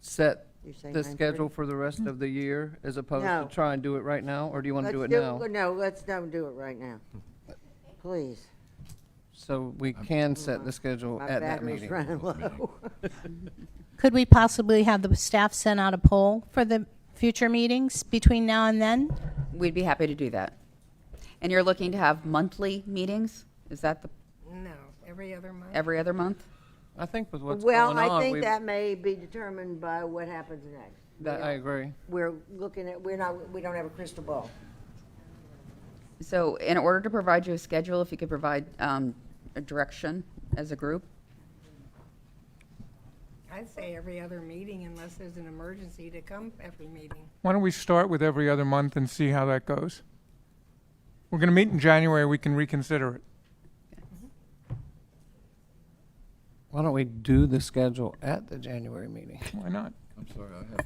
S17: set
S5: You're saying
S17: the
S5: 9:30?
S17: schedule for the rest of the year as opposed
S5: No.
S17: to try and do it right now? Or do you want to do it
S5: Let's
S17: now?
S5: No, let's don't do it right now. Please.
S17: So we can set the schedule
S5: My
S17: at that
S5: battery's
S17: meeting.
S5: running low.
S9: Could we possibly have the staff send out a poll for the future meetings between now and then?
S11: We'd be happy to do that. And you're looking to have monthly meetings? Is that the,
S1: No, every other month.
S11: every other month?
S17: I think with what's
S5: Well,
S17: going on,
S5: I think
S17: we-
S5: that may be determined by what happens next.
S17: that I agree.
S5: We're looking at, we don't have a crystal ball.
S11: So in order to provide you a schedule, if you could provide a direction as a group?
S1: I'd say every other meeting unless there's an emergency to come every meeting.
S7: Why don't we start with every other month and see how that goes? We're going to meet in January, we can reconsider it.
S17: Why don't we do the schedule at the January meeting?
S7: Why not?
S4: I'm sorry, I have to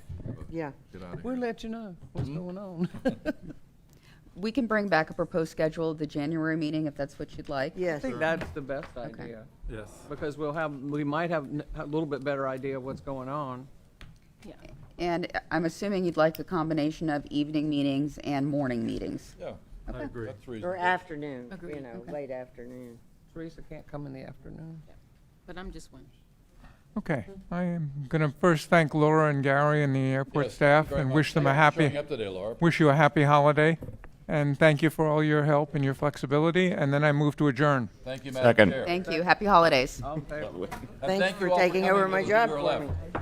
S5: Yeah.
S4: get out of
S17: We'll
S4: here.
S17: let you know what's going on.
S11: We can bring back a proposed schedule at the January meeting if that's what you'd like.
S17: I
S5: Yes.
S17: think that's the best idea.
S3: Yes.
S17: Because we might have a little bit better idea of what's going on.
S11: And I'm assuming you'd like a combination of evening meetings and morning meetings.
S4: Yeah, I agree. That's
S5: Or
S4: reasonable.
S5: afternoon,
S2: Agreed.
S5: you know, late afternoon.
S17: Teresa can't come in the afternoon.
S2: But I'm just one.
S7: Okay, I am going to first thank Laura and Gary and the airport
S4: Yes,
S7: staff
S4: very
S7: and
S4: much.
S7: wish them a
S4: Thanks for
S7: happy,
S4: showing up today, Laura.
S7: wish you a happy holiday. And thank you for all your help and your flexibility. And then I move to adjourn.
S4: Thank you, Madam
S8: Second.
S4: Chair.
S11: Thank you. Happy holidays.
S17: All in favor?
S4: And
S5: Thanks
S4: thank
S5: for
S4: you all
S5: taking
S4: coming.
S5: over
S4: It
S5: my
S4: was a
S5: job
S4: pure
S5: for
S4: laugh.
S5: me.